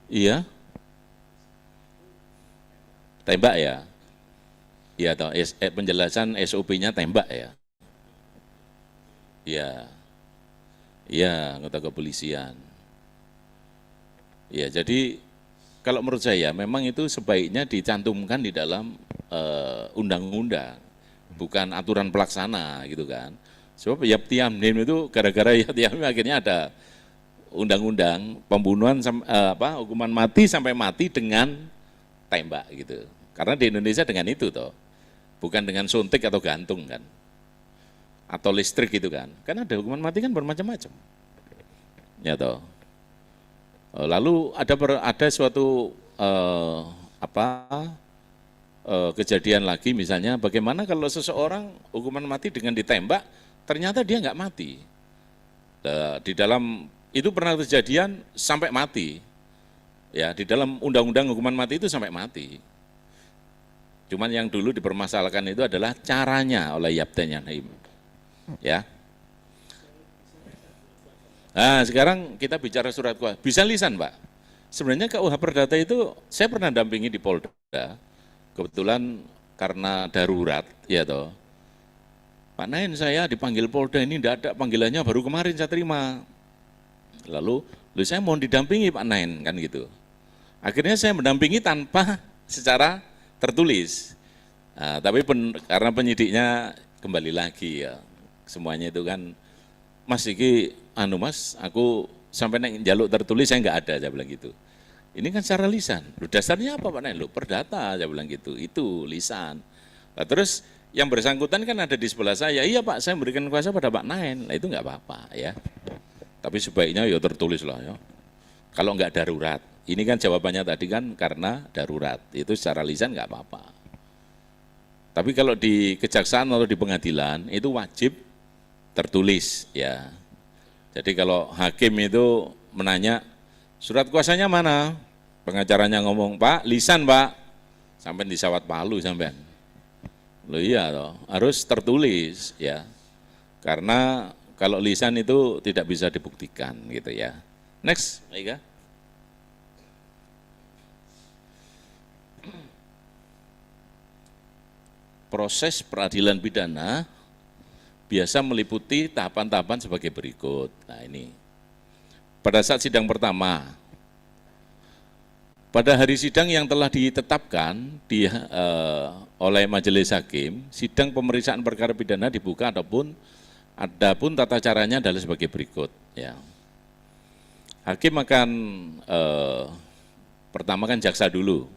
Iya, tembak ya. Iya, atau penjelasan SOP-nya tembak ya. Iya, iya, anggota kepolisian. Ya, jadi kalau menurut saya memang itu sebaiknya dicantumkan di dalam undang-undang, bukan aturan pelaksana gitu kan. Sebab Yapti Amnim itu gara-gara Yapti Amnim akhirnya ada undang-undang pembunuhan hukuman mati sampai mati dengan tembak gitu. Karena di Indonesia dengan itu toh, bukan dengan suntik atau gantung kan, atau listrik gitu kan. Kan ada hukuman mati kan bermacam-macam. Ya toh. Lalu ada suatu kejadian lagi misalnya bagaimana kalau seseorang hukuman mati dengan ditembak ternyata dia nggak mati. Di dalam itu pernah kejadian sampai mati. Ya, di dalam undang-undang hukuman mati itu sampai mati. Cuman yang dulu dipermasalahkan itu adalah caranya oleh Yapti Amnim. Ya. Nah, sekarang kita bicara surat kuasa. Bisa lisan, Pak. Sebenarnya KUH Perdata itu saya pernah dampingi di Polda. Kebetulan karena darurat, ya toh. Pak Nain, saya dipanggil Polda ini tidak ada panggilannya, baru kemarin saya terima. Lalu saya mau didampingi Pak Nain kan gitu. Akhirnya saya mendampingi tanpa secara tertulis. Nah, tapi karena penyidiknya kembali lagi ya. Semuanya itu kan Mas iki Mas, aku sampai neng jaluk tertulis saya nggak ada, saya bilang gitu. Ini kan secara lisan. Loh, dasarnya apa Pak Nain? Loh, perdata, saya bilang gitu. Itu lisan. Nah, terus yang bersangkutan kan ada di sebelah saya. Iya Pak, saya memberikan kuasa pada Pak Nain. Nah, itu nggak apa-apa ya. Tapi sebaiknya ya tertulis lah ya. Kalau nggak darurat. Ini kan jawabannya tadi kan karena darurat. Itu secara lisan nggak apa-apa. Tapi kalau di kejaksaan atau di pengadilan itu wajib tertulis ya. Jadi kalau hakim itu menanya, surat kuasanya mana? Pengacaranya ngomong, Pak, lisan Pak. Sampai disawat palu sampean. Loh iya toh, harus tertulis ya. Karena kalau lisan itu tidak bisa dibuktikan gitu ya. Next, Ega. Proses peradilan pidana biasa meliputi tahapan-tahapan sebagai berikut. Nah ini, pada saat sidang pertama, pada hari sidang yang telah ditetapkan oleh majelis hakim, sidang pemeriksaan perkara pidana dibuka adapun tata caranya adalah sebagai berikut. Ya. Hakim akan pertama kan jaksa dulu,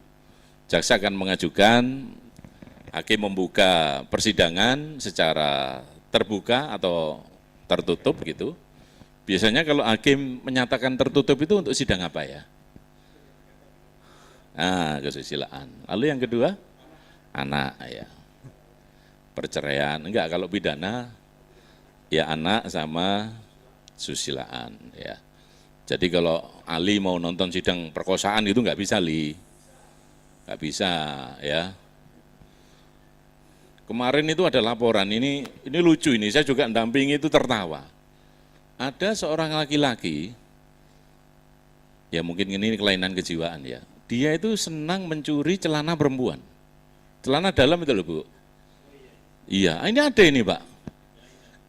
jaksa akan mengajukan, hakim membuka persidangan secara terbuka atau tertutup gitu. Biasanya kalau hakim menyatakan tertutup itu untuk sidang apa ya? Nah, kesusilaan. Lalu yang kedua, anak ya. Perceraian, enggak, kalau pidana ya anak sama susilaan ya. Jadi kalau Ali mau nonton sidang perkosaan itu enggak bisa enggak bisa ya. Kemarin itu ada laporan, ini lucu ini, saya juga mendampingi itu tertawa. Ada seorang laki-laki, ya mungkin ini kelainan kejiwaan ya, dia itu senang mencuri celana perempuan. Celana dalam itu loh Bu. Iya, ini ada ini Pak,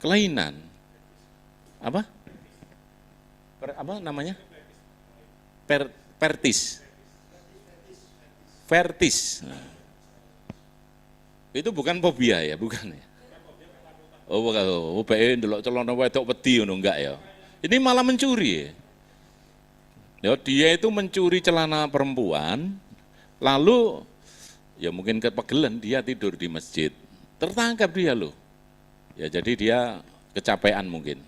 kelainan. Apa? Apa namanya? Vertis. Itu bukan fobia ya, bukan ya. Oh, bukan. Ndelok celana wedok wedi ngono enggak ya. Ini malah mencuri. Ya, dia itu mencuri celana perempuan, lalu ya mungkin kepegelen dia tidur di masjid. Tertangkap dia loh. Ya jadi dia kecapean mungkin.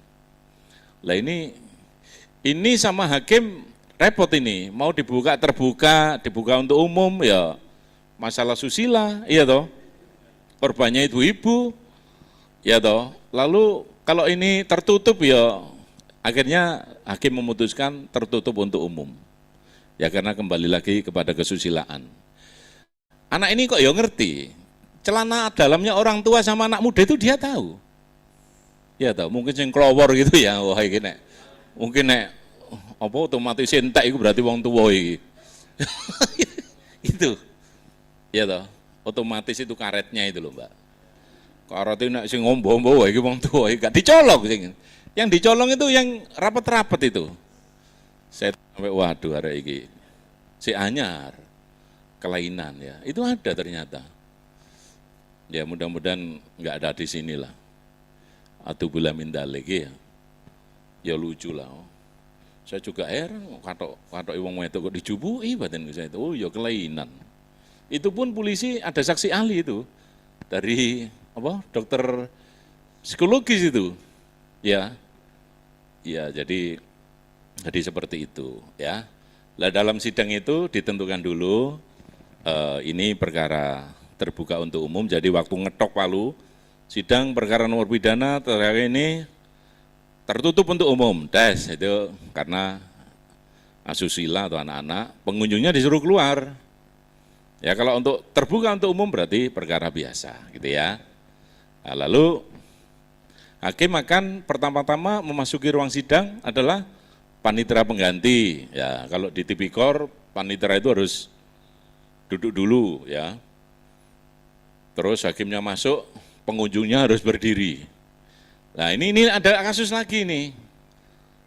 Lah ini sama hakim repot ini, mau dibuka untuk umum ya masalah susila, iya toh. Korbannya itu ibu, ya toh. Lalu kalau ini tertutup ya Akhirnya hakim memutuskan tertutup untuk umum. Ya karena kembali lagi kepada kesusilaan. Anak ini kok ya ngerti, celana dalamnya orang tua sama anak muda itu dia tahu. Ya tahu, mungkin sing klowor gitu ya, wah iki nek. Mungkin nek apa otomatis entek itu berarti wong tua iki. Itu. Ya toh, otomatis itu karetnya itu loh, Mbak. Karetnya nek sing ngombo-ombo iki wong tua iki gak dicolong sing. Yang dicolong itu yang rapat-rapat itu. Saya sampai waduh arek iki. Si anyar kelainan ya. Itu ada ternyata. Ya mudah-mudahan nggak ada di sini lah. Atau bila mindalik ya. Ya lucu lah. Saya juga heran katok wong wedok kok dijubui badan saya itu. Oh ya kelainan. Itu pun polisi ada saksi ahli itu. Dari apa? Dokter psikologis itu. Ya. Ya, jadi seperti itu ya. Lah dalam sidang itu ditentukan dulu ini perkara terbuka untuk umum, jadi waktu ngetok palu sidang perkara nomor pidana terakhir ini tertutup untuk umum, itu karena asusila atau anak-anak, pengunjungnya disuruh keluar. Ya kalau untuk terbuka untuk umum berarti perkara biasa gitu ya. Nah, lalu hakim akan pertama-tama memasuki ruang sidang adalah panitera pengganti. Ya, kalau di tipikor panitera itu harus duduk dulu ya. Terus hakimnya masuk, pengunjungnya harus berdiri. Nah, ini ada kasus lagi nih.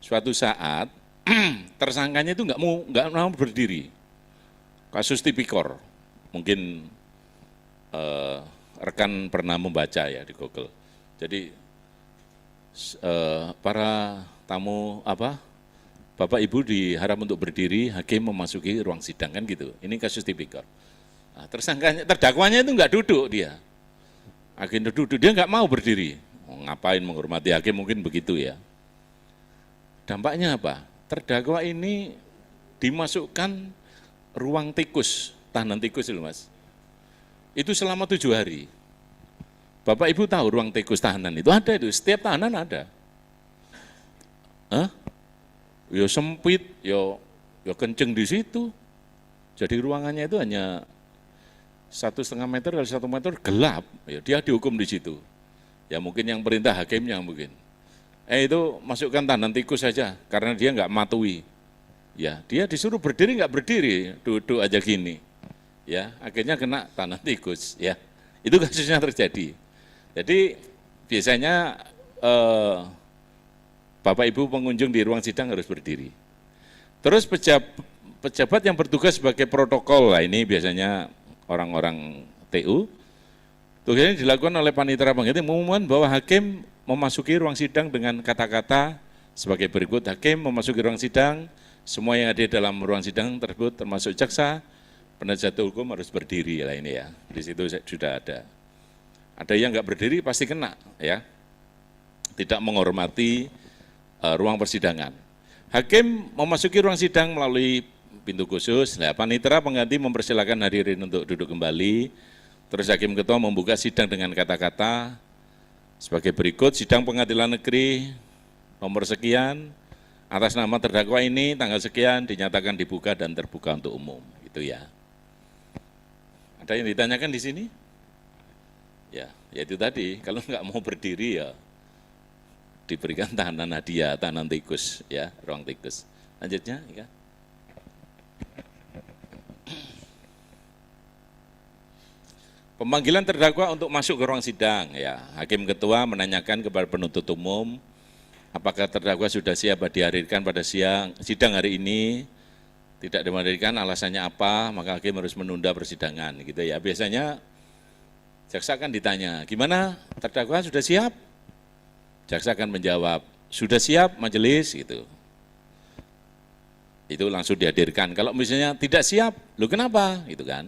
Suatu saat tersangkanya itu nggak mau berdiri. Kasus tipikor. Mungkin rekan pernah membaca ya di Google. Jadi para tamu Bapak Ibu diharap untuk berdiri, hakim memasuki ruang sidang kan gitu. Ini kasus tipikor. Nah, terdakwanya itu nggak duduk dia. Hakim duduk, dia nggak mau berdiri. Ngapain menghormati hakim mungkin begitu ya. Dampaknya apa? Terdakwa ini dimasukkan ruang tikus, tahanan tikus itu Mas. Itu selama 7 hari. Bapak Ibu tahu ruang tikus tahanan itu ada itu, setiap tahanan ada. Hah? Ya sempit, ya kenceng di situ. Jadi ruangannya itu hanya 1,5 meter kali 1 meter gelap. Ya, dia dihukum di situ. Ya mungkin yang perintah hakimnya mungkin. Itu masukkan tahanan tikus saja karena dia nggak matui. Ya dia disuruh berdiri nggak berdiri, duduk aja gini. Ya akhirnya kena tahanan tikus. Ya itu kasusnya terjadi. Jadi biasanya Bapak Ibu pengunjung di ruang sidang harus berdiri. Terus pejabat yang bertugas sebagai protokol, lah ini biasanya orang-orang TU, tugasnya dilakukan oleh panitera pengganti mengumumkan bahwa hakim memasuki ruang sidang dengan kata-kata sebagai berikut. Hakim memasuki ruang sidang, semua yang ada dalam ruang sidang tersebut termasuk jaksa, penasihat hukum harus berdiri lah ini ya. Di situ sudah ada. Ada yang nggak berdiri pasti kena ya, tidak menghormati ruang persidangan. Hakim memasuki ruang sidang melalui pintu khusus. Nah, panitera pengganti mempersilakan hadirin untuk duduk kembali. Terus hakim ketua membuka sidang dengan kata-kata sebagai berikut. Sidang pengadilan negeri nomor sekian atas nama terdakwa ini tanggal sekian dinyatakan dibuka dan terbuka untuk umum. Itu ya. Ada yang ditanyakan di sini? Ya itu tadi, kalau nggak mau berdiri ya diberikan tahanan hadiah, tahanan tikus, ya, ruang tikus. Lanjutnya, ya. Pemanggilan terdakwa untuk masuk ke ruang sidang, ya. Hakim ketua menanyakan kepada penuntut umum, apakah terdakwa sudah siap dihadirkan pada sidang hari ini? Tidak dihadirkan, alasannya apa? Maka hakim harus menunda persidangan, gitu ya. Biasanya jaksa akan ditanya, gimana terdakwa sudah siap? Jaksa akan menjawab, sudah siap majelis gitu. Itu langsung dihadirkan. Kalau misalnya tidak siap, lu kenapa? Gitu kan.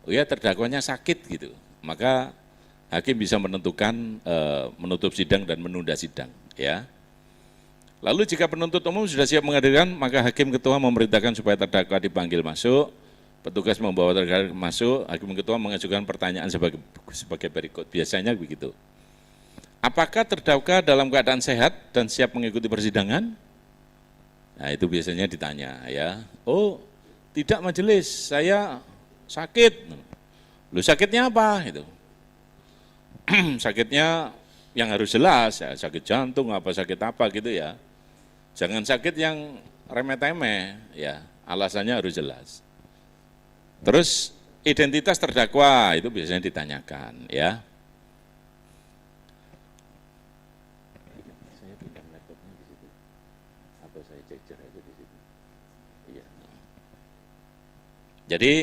Oh ya terdakwanya sakit gitu. Maka hakim bisa menentukan menutup sidang dan menunda sidang. Ya. Lalu jika penuntut umum sudah siap menghadirkan, maka hakim ketua memerintahkan supaya terdakwa dipanggil masuk. Petugas membawa terdakwa masuk, hakim ketua mengajukan pertanyaan sebagai berikut. Biasanya begitu. apakah terdakwa dalam keadaan sehat dan siap mengikuti persidangan? Nah itu biasanya ditanya ya. Oh tidak majelis, saya sakit. Lu sakitnya apa? Gitu. Sakitnya yang harus jelas, ya, sakit jantung, apa sakit apa gitu ya. Jangan sakit yang remeh-temeh, ya alasannya harus jelas. Terus identitas terdakwa itu biasanya ditanyakan ya. Saya pinjam laptopnya di situ, atau saya cecer aja di situ. Iya. Jadi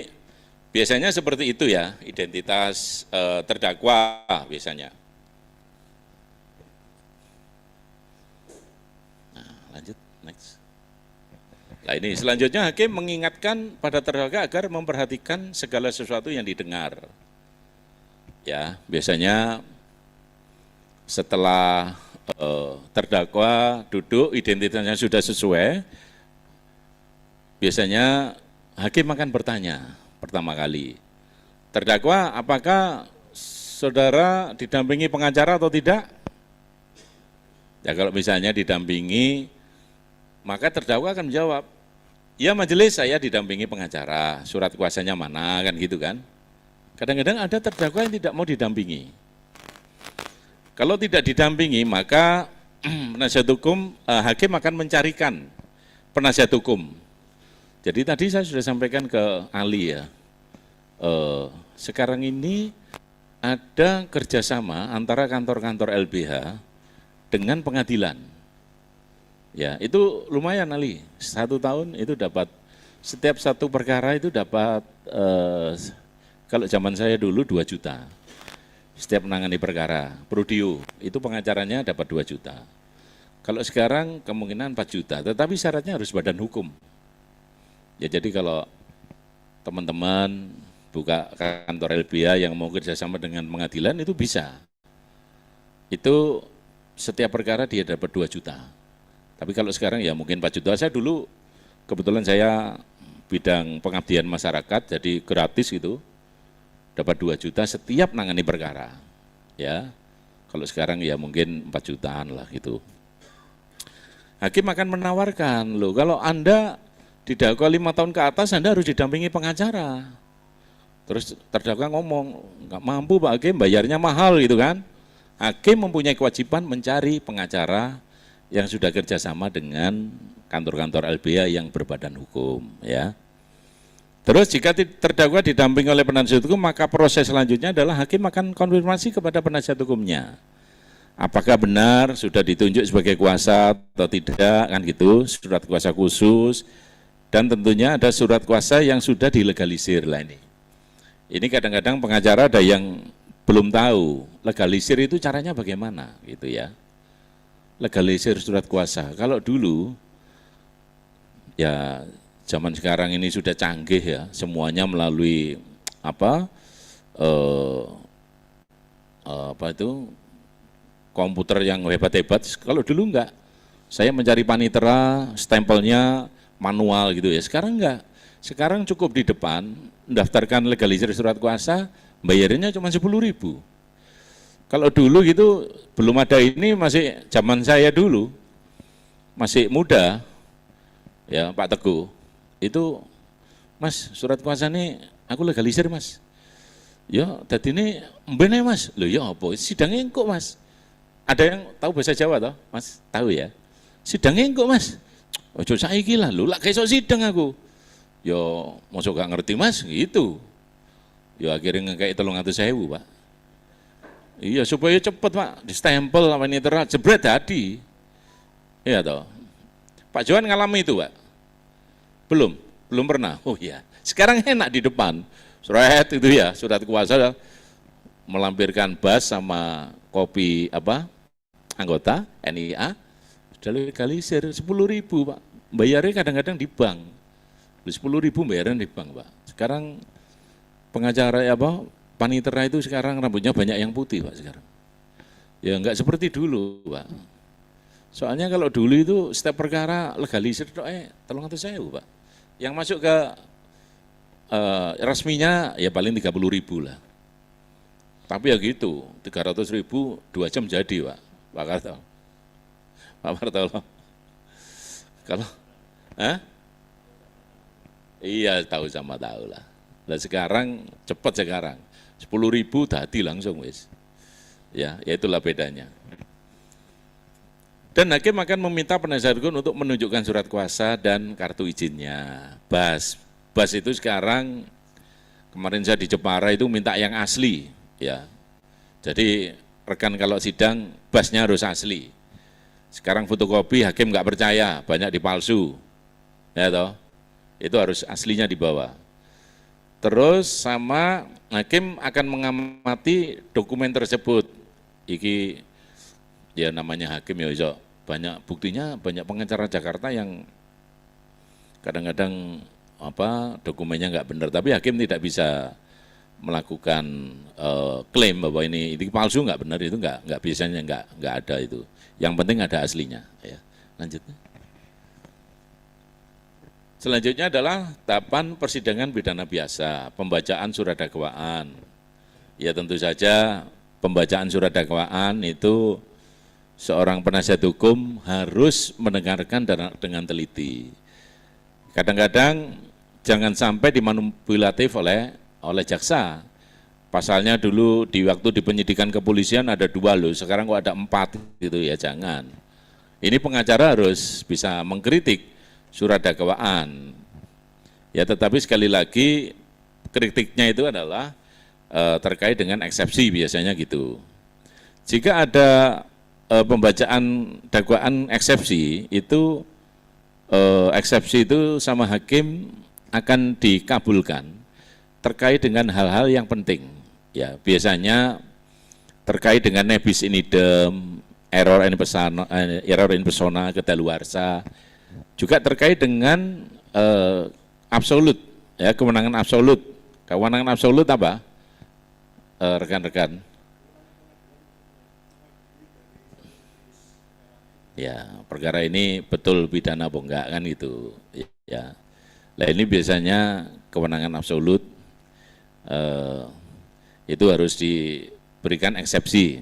biasanya seperti itu ya, identitas terdakwa biasanya. Nah, lanjut, next. Nah ini selanjutnya hakim mengingatkan pada terdakwa agar memperhatikan segala sesuatu yang didengar. Ya, biasanya setelah terdakwa duduk, identitasnya sudah sesuai, biasanya hakim akan bertanya pertama kali, terdakwa apakah saudara didampingi pengacara atau tidak? Ya kalau misalnya didampingi, maka terdakwa akan menjawab, ya majelis saya didampingi pengacara, surat kuasanya mana kan gitu kan. Kadang-kadang ada terdakwa yang tidak mau didampingi. Kalau tidak didampingi maka penasihat hukum, hakim akan mencarikan penasihat hukum. Jadi tadi saya sudah sampaikan ke Ali ya, sekarang ini ada kerjasama antara kantor-kantor LBH dengan pengadilan. Ya, itu lumayan Ali, 1 tahun itu dapat, setiap satu perkara itu dapat, kalau zaman saya dulu 2 juta. Setiap menangani perkara, Prodio, itu pengacaranya dapat 2 juta. Kalau sekarang kemungkinan 4 juta, tetapi syaratnya harus badan hukum. Ya jadi kalau teman-teman buka kantor LBH yang mau kerjasama dengan pengadilan itu bisa. Itu setiap perkara dia dapat 2 juta. Tapi kalau sekarang ya mungkin 4 juta. Saya dulu kebetulan saya bidang pengabdian masyarakat, jadi gratis gitu, dapat 2 juta setiap nangani perkara. Ya, kalau sekarang ya mungkin 4 jutaan lah gitu. Hakim akan menawarkan, loh kalau Anda didakwa 5 tahun ke atas, Anda harus didampingi pengacara. Terus terdakwa ngomong, nggak mampu Pak Hakim, bayarnya mahal gitu kan. Hakim mempunyai kewajiban mencari pengacara yang sudah kerjasama dengan kantor-kantor LBH yang berbadan hukum. Ya. Terus jika terdakwa didampingi oleh penasihat hukum, maka proses selanjutnya adalah hakim akan konfirmasi kepada penasihat hukumnya. Apakah benar sudah ditunjuk sebagai kuasa atau tidak, kan gitu, surat kuasa khusus, dan tentunya ada surat kuasa yang sudah dilegalisir lah ini. Ini kadang-kadang pengacara ada yang belum tahu, legalisir itu caranya bagaimana gitu ya. Legalisir surat kuasa, kalau dulu, ya zaman sekarang ini sudah canggih ya, semuanya melalui apa itu komputer yang hebat-hebat. Kalau dulu enggak, saya mencari panitera, stempelnya manual gitu ya. Sekarang enggak, sekarang cukup di depan mendaftarkan legalisir surat kuasa, bayarnya cuma 10.000. Kalau dulu gitu belum ada ini, masih zaman saya dulu masih muda ya Pak Teguh, itu Mas surat kuasa ini aku legalisir Mas. Ya tadi ini mbene Mas, loh ya apa sidangnya engkok Mas. Ada yang tahu bahasa Jawa toh Mas, tahu ya, sidangnya engkok Mas. Ojo saiki lah, lho lak kesok sidang aku. Yo mosok gak ngerti Mas gitu. Yo akhirnya ngekek 300.000 Pak. Iya supaya cepet Pak, di stempel apa ini terang, jebret hadi. Iya toh. Pak Johan ngalami itu Pak? Belum pernah. Oh iya, sekarang enak di depan. Surat itu ya, surat kuasa melampirkan bas sama kopi apa anggota NIA, sudah legalisir 10.000 Pak. Bayarnya kadang-kadang di bank. 10.000 bayaran di bank Pak. Sekarang pengacara apa panitera itu sekarang rambutnya banyak yang putih Pak sekarang. Ya enggak seperti dulu Pak. Soalnya kalau dulu itu setiap perkara legalisir 300.000 Pak. Yang masuk ke resminya ya paling 30.000 lah. Tapi ya gitu, 300.000 2 jam jadi Pak, Pak Karto. Pak Martolo. Kalau, Hah? Iya tahu sama tahu lah. Nah sekarang cepat sekarang, 10.000 dadi langsung wis. Ya itulah bedanya. Dan hakim akan meminta penasihat hukum untuk menunjukkan surat kuasa dan kartu izinnya. BAS itu sekarang kemarin saya di Jepara itu minta yang asli, ya. Jadi rekan kalau sidang BAS-nya harus asli. Sekarang fotokopi hakim nggak percaya, banyak dipalsu, ya toh. Itu harus aslinya dibawa. Terus sama hakim akan mengamati dokumen tersebut. Iki ya namanya hakim ya iso banyak buktinya, banyak pengacara Jakarta yang kadang-kadang dokumennya nggak benar, tapi hakim tidak bisa melakukan klaim bahwa ini palsu nggak benar, itu nggak biasanya nggak ada itu. Yang penting ada aslinya. Ya. Lanjut. Selanjutnya adalah tahapan persidangan pidana biasa, pembacaan surat dakwaan. Ya tentu saja pembacaan surat dakwaan itu seorang penasihat hukum harus mendengarkan dengan teliti. Kadang-kadang jangan sampai dimanipulatif oleh jaksa. Pasalnya dulu di waktu di penyidikan kepolisian ada 2 loh, sekarang kok ada 4 gitu ya, jangan. Ini pengacara harus bisa mengkritik surat dakwaan. Ya tetapi sekali lagi kritiknya itu adalah terkait dengan eksepsi biasanya gitu. Jika ada pembacaan dakwaan eksepsi itu sama hakim akan dikabulkan terkait dengan hal-hal yang penting. Ya, biasanya terkait dengan nebis in idem, error in persona, kedaluarsa, juga terkait dengan absolut, ya kewenangan absolut. Kewenangan absolut apa? Rekan-rekan. Ya, perkara ini betul pidana apa enggak kan gitu. Ya. Nah ini biasanya kewenangan absolut itu harus diberikan eksepsi.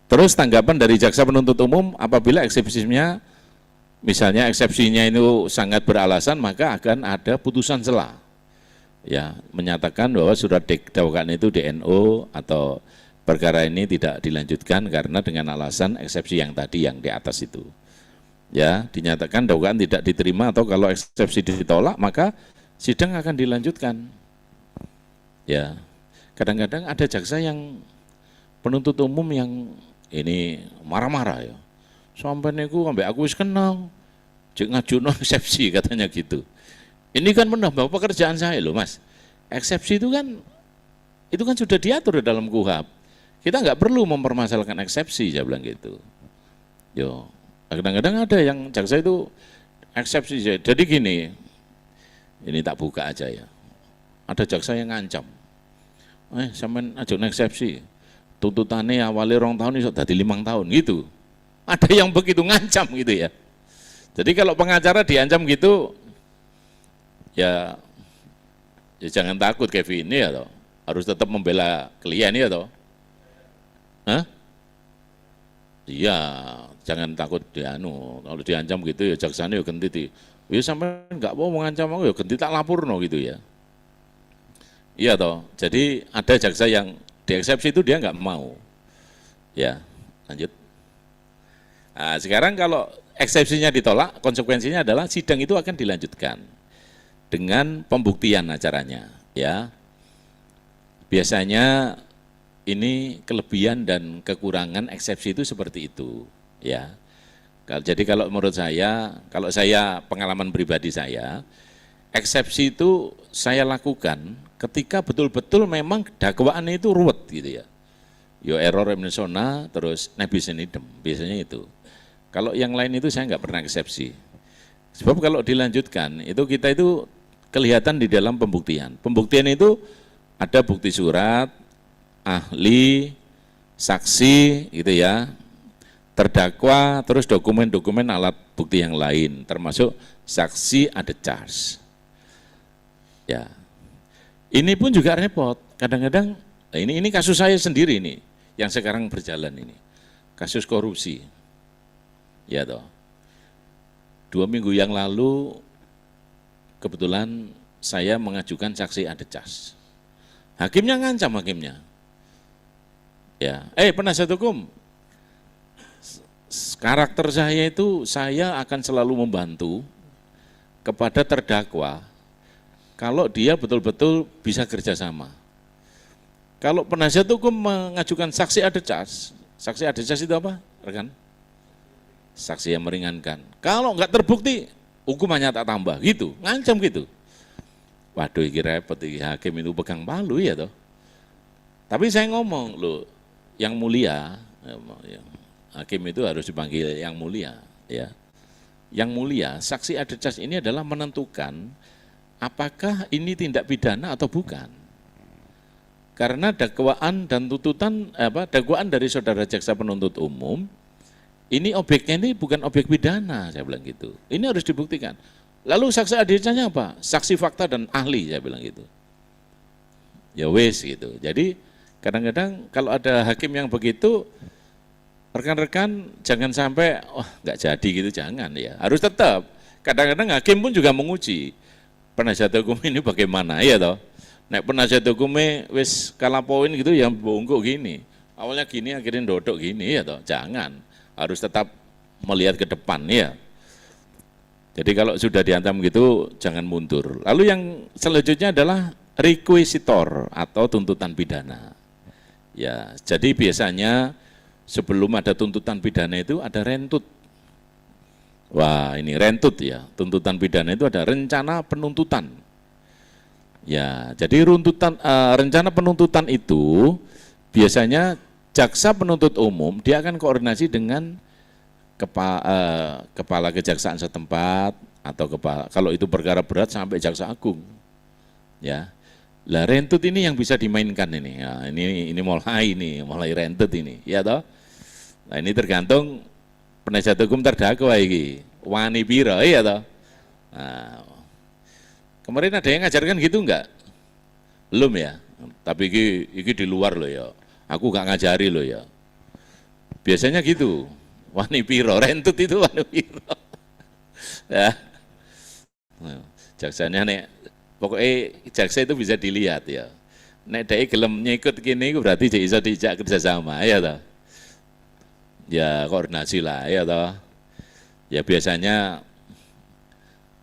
Terus tanggapan dari jaksa penuntut umum apabila eksepsinya, misalnya eksepsinya itu sangat beralasan, maka akan ada putusan sela. Ya, menyatakan bahwa surat dakwaan itu DNO atau perkara ini tidak dilanjutkan karena dengan alasan eksepsi yang tadi yang di atas itu. Ya, dinyatakan dakwaan tidak diterima atau kalau eksepsi ditolak maka sidang akan dilanjutkan. Ya, kadang-kadang ada jaksa yang penuntut umum yang ini marah-marah ya. Sampai niku ambek aku wis kenal, jek ngajuno eksepsi katanya gitu. Ini kan menambah pekerjaan saya loh Mas. Eksepsi itu kan sudah diatur dalam KUHP. Kita nggak perlu mempermasalahkan eksepsi, saya bilang gitu. Yo, kadang-kadang ada yang jaksa itu eksepsi. Jadi gini, ini tak buka aja ya. Ada jaksa yang ngancam, sampean ajukan eksepsi, tuntutannya awalnya 2 tahun, iso dadi 5 tahun gitu. Ada yang begitu ngancam gitu ya. Jadi kalau pengacara diancam gitu, ya jangan takut Kevin ini ya toh. Harus tetap membela klien ya toh. Hah? Iya, jangan takut kalau diancam gitu ya jaksanya ya ganti ya sampai enggak mau mengancam aku ya ganti tak lapurno gitu ya. Iya toh. Jadi ada jaksa yang dieksepsi itu dia enggak mau. Ya, lanjut. Nah, sekarang kalau eksepsinya ditolak, konsekuensinya adalah sidang itu akan dilanjutkan dengan pembuktian acaranya, ya. Biasanya ini kelebihan dan kekurangan eksepsi itu seperti itu, ya. Jadi kalau menurut saya, kalau saya pengalaman pribadi saya, eksepsi itu saya lakukan ketika betul-betul memang dakwaan itu ruwet gitu ya. Yo error in persona, terus nebis in idem, biasanya itu. Kalau yang lain itu saya nggak pernah eksepsi. Sebab kalau dilanjutkan, itu kita itu kelihatan di dalam pembuktian. Pembuktian itu ada bukti surat, ahli, saksi gitu ya, terdakwa, terus dokumen-dokumen alat bukti yang lain, termasuk saksi ada charge. Ya, ini pun juga repot. Kadang-kadang Nah, ini kasus saya sendiri nih, yang sekarang berjalan ini, kasus korupsi. Ya toh. 2 minggu yang lalu kebetulan saya mengajukan saksi adecas. Hakimnya ngancam hakimnya. Ya, penasihat hukum, karakter saya itu saya akan selalu membantu kepada terdakwa kalau dia betul-betul bisa kerjasama. Kalau penasihat hukum mengajukan saksi adecas itu apa, rekan? Saksi yang meringankan. Kalau nggak terbukti, hukumannya tak tambah, gitu, ngancam gitu. Waduh, ini repot, ini hakim itu pegang palu ya toh. Tapi saya ngomong, loh, yang mulia, hakim itu harus dipanggil yang mulia, ya. Yang mulia, saksi adecas ini adalah menentukan apakah ini tindak pidana atau bukan. Karena dakwaan dan tuntutan, dakwaan dari saudara jaksa penuntut umum, ini objeknya ini bukan objek pidana, saya bilang gitu. Ini harus dibuktikan. Lalu saksi adecasnya apa? Saksi fakta dan ahli, saya bilang gitu. Ya wes gitu. Jadi kadang-kadang kalau ada hakim yang begitu, rekan-rekan jangan sampai, nggak jadi gitu, jangan ya. Harus tetap. Kadang-kadang hakim pun juga menguji penasihat hukum ini bagaimana, ya toh. Nek penasihat hukumnya wis kalah poin gitu, yang bongkok gini. Awalnya gini, akhirnya dodok gini, ya toh. Jangan. Harus tetap melihat ke depan, ya. Jadi kalau sudah dihantam gitu, jangan mundur. Lalu yang selanjutnya adalah requisitor atau tuntutan pidana. Ya, jadi biasanya sebelum ada tuntutan pidana itu ada rentut. Wah, ini rentut ya. Tuntutan pidana itu ada rencana penuntutan. Ya, jadi rencana penuntutan itu biasanya jaksa penuntut umum dia akan koordinasi dengan kepala kejaksaan setempat atau kalau itu perkara berat sampai jaksa agung. Ya. Lah rentut ini yang bisa dimainkan ini. Ya, ini mulai rentut ini, ya toh. Nah, ini tergantung penasihat hukum terdakwa iki. Wani piro, ya toh. Nah, kemarin ada yang ngajarkan gitu enggak? Belum ya. Tapi iki di luar loh ya. Aku gak ngajari loh ya. Biasanya gitu. Wani piro, rentut itu wani piro. Ya. Nah, jaksanya nek pokoknya jaksa itu bisa dilihat ya. Nek dhek gelem nyikut kene iku berarti dia iso dijak kerjasama, ya toh. Ya koordinasi lah, ya toh. Ya biasanya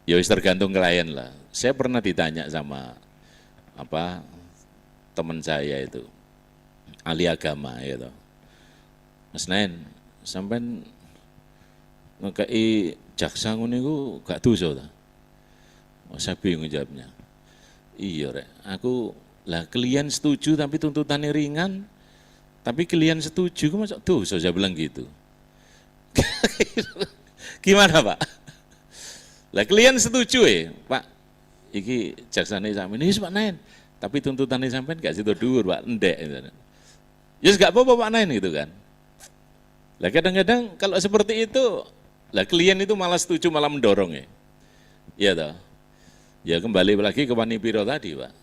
ya wis tergantung klien lah. Saya pernah ditanya sama teman saya itu ahli agama, ya toh. Mas Nain, sampean ngekei jaksa ngono iku gak dosa ta? Saya bingung jawabnya. Iya rek, aku lah klien setuju tapi tuntutannya ringan, tapi klien setuju kok masuk dosa, saya bilang gitu. Gimana Pak? Lah klien setuju Pak, iki jaksane sampean ini Pak Nain, tapi tuntutannya sampean gak situ dhuwur Pak, ndek. Ya gak apa-apa Pak Nain gitu kan. Lah kadang-kadang kalau seperti itu, lah klien itu malah setuju, malah mendorong ya. Iya toh. Ya kembali lagi ke wani piro tadi Pak.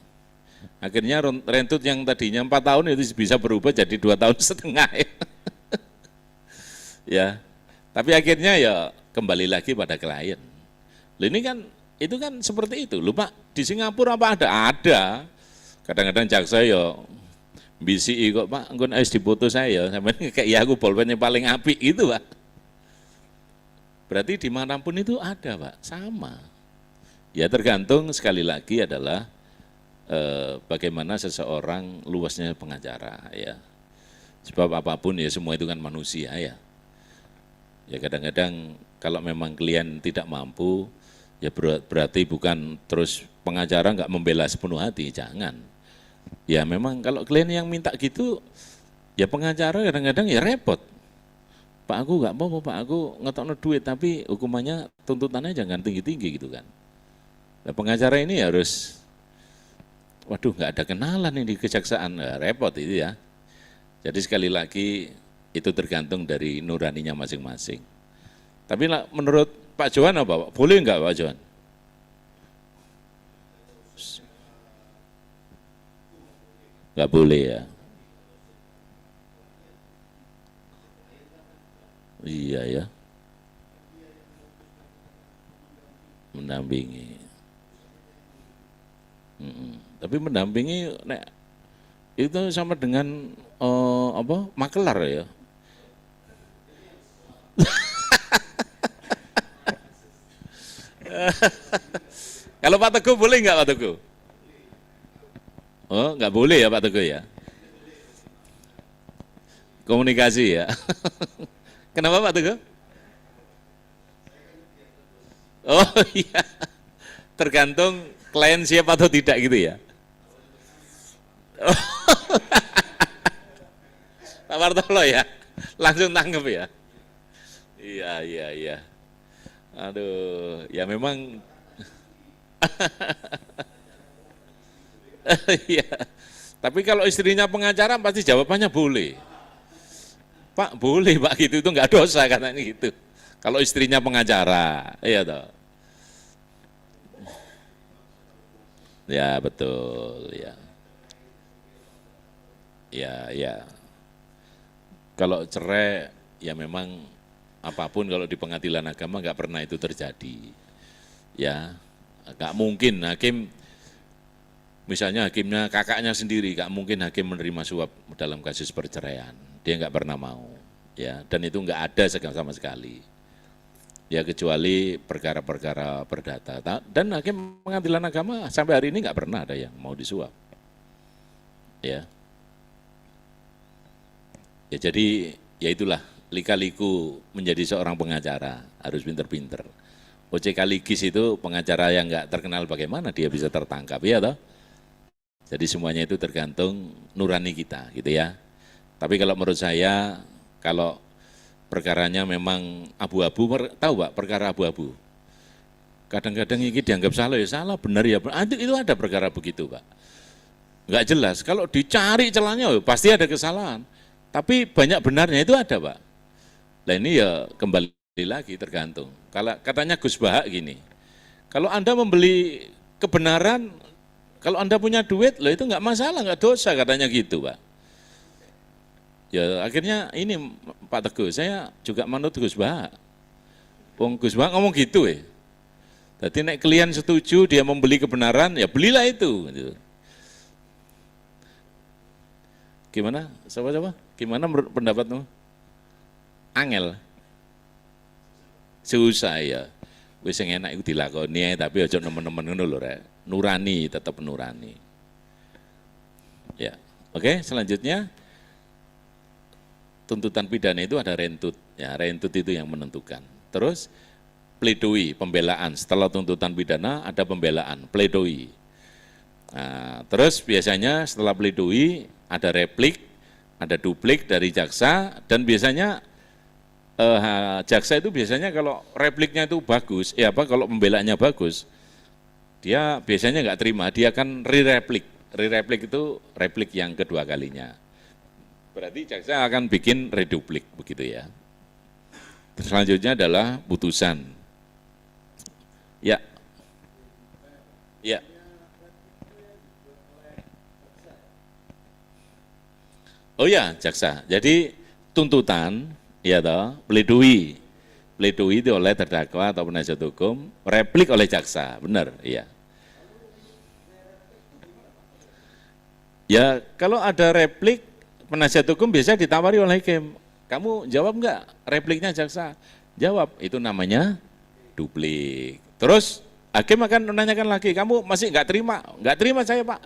Akhirnya rentut yang tadinya 4 tahun itu bisa berubah jadi 2,5 tahun ya. Ya. Tapi akhirnya ya kembali lagi pada klien. Loh ini kan, itu kan seperti itu. Loh Pak, di Singapura apa ada? Ada. Kadang-kadang jaksa ya BCI kok Pak, engko wis dipoto saya sampean kayak aku bolpen yang paling apik gitu Pak. Berarti dimanapun itu ada Pak, sama. Ya tergantung sekali lagi adalah bagaimana seseorang luasnya pengacara ya. Sebab apapun ya semua itu kan manusia ya. Ya kadang-kadang kalau memang klien tidak mampu, ya berarti bukan terus pengacara nggak membela sepenuh hati, jangan. Ya memang kalau klien yang minta gitu, ya pengacara kadang-kadang ya repot. Pak aku nggak mau Pak, aku ngetokno duit tapi hukumannya tuntutannya jangan tinggi-tinggi gitu kan. Nah, pengacara ini harus, waduh nggak ada kenalan ini di kejaksaan, nah, repot itu ya. Jadi sekali lagi itu tergantung dari nuraninya masing-masing. Tapi menurut Pak Johan apa Pak? Boleh nggak Pak Johan? Nggak boleh ya. Iya ya, mendampingi. Tapi mendampingi nek itu sama dengan apa makelar ya. Kalau Pak Teguh boleh nggak Pak Teguh? Oh nggak boleh ya Pak Teguh ya? Komunikasi ya. Kenapa Pak Teguh? Oh iya, tergantung klien siap atau tidak gitu ya. Oh. Pak Wartolo ya, langsung tanggep ya. Iya, iya, iya. Aduh, ya memang. Iya. Tapi kalau istrinya pengacara pasti jawabannya boleh. Pak boleh Pak gitu, itu nggak dosa katanya gitu. Kalau istrinya pengacara, iya toh. Ya betul, ya. Ya, ya. Kalau cerai, ya memang apapun kalau di pengadilan agama nggak pernah itu terjadi. Ya, nggak mungkin hakim, misalnya hakimnya kakaknya sendiri, nggak mungkin hakim menerima suap dalam kasus perceraian. Dia nggak pernah mau. Ya, dan itu nggak ada sama sekali. Ya kecuali perkara-perkara perdata. Dan hakim pengadilan agama sampai hari ini nggak pernah ada yang mau disuap. Ya. Ya jadi ya itulah lika-liku menjadi seorang pengacara, harus pinter-pinter. OJK Ligis itu pengacara yang nggak terkenal bagaimana dia bisa tertangkap, ya toh? Jadi semuanya itu tergantung nurani kita gitu ya. Tapi kalau menurut saya, kalau perkaranya memang abu-abu, tahu Pak perkara abu-abu. Kadang-kadang ini dianggap salah, ya salah, benar ya, itu ada perkara begitu Pak. Nggak jelas, kalau dicari celahnya pasti ada kesalahan. Tapi banyak benarnya itu ada Pak. Nah ini ya kembali lagi tergantung. Kalau katanya Gus Bahak gini, kalau Anda membeli kebenaran, kalau Anda punya duit, loh itu nggak masalah, nggak dosa katanya gitu Pak. Ya akhirnya ini Pak Teguh, saya juga manut Gus Bahak. Gus Bahak ngomong gitu ya. Jadi nek klien setuju dia membeli kebenaran, ya belilah itu. Gitu. Gimana? Coba-coba. Gimana menurut pendapatmu? Angel. Susah ya. Wis sing enak iku dilakoni tapi aja nemen-nemen ngono lho rek. Nurani, tetap nurani. Ya. Oke, selanjutnya tuntutan pidana itu ada rentut. Ya, rentut itu yang menentukan. Terus pledoi, pembelaan. Setelah tuntutan pidana ada pembelaan, pledoi. Nah, terus biasanya setelah pledoi ada replik, ada duplik dari jaksa, dan biasanya jaksa itu biasanya kalau repliknya itu bagus, kalau pembelaannya bagus, dia biasanya nggak terima, dia akan re-replik. Re-replik itu replik yang kedua kalinya. Berarti jaksa akan bikin reduplik, begitu ya. Selanjutnya adalah putusan. Ya. Ya. Oh ya, jaksa. Jadi tuntutan, ya toh, pledoi. Pledoi itu oleh terdakwa atau penasihat hukum, replik oleh jaksa, benar, iya. Ya, kalau ada replik, penasihat hukum biasa ditawari oleh hakim. Kamu jawab enggak repliknya jaksa? Jawab, itu namanya duplik. Terus hakim akan menanyakan lagi, kamu masih enggak terima? Enggak terima saya Pak.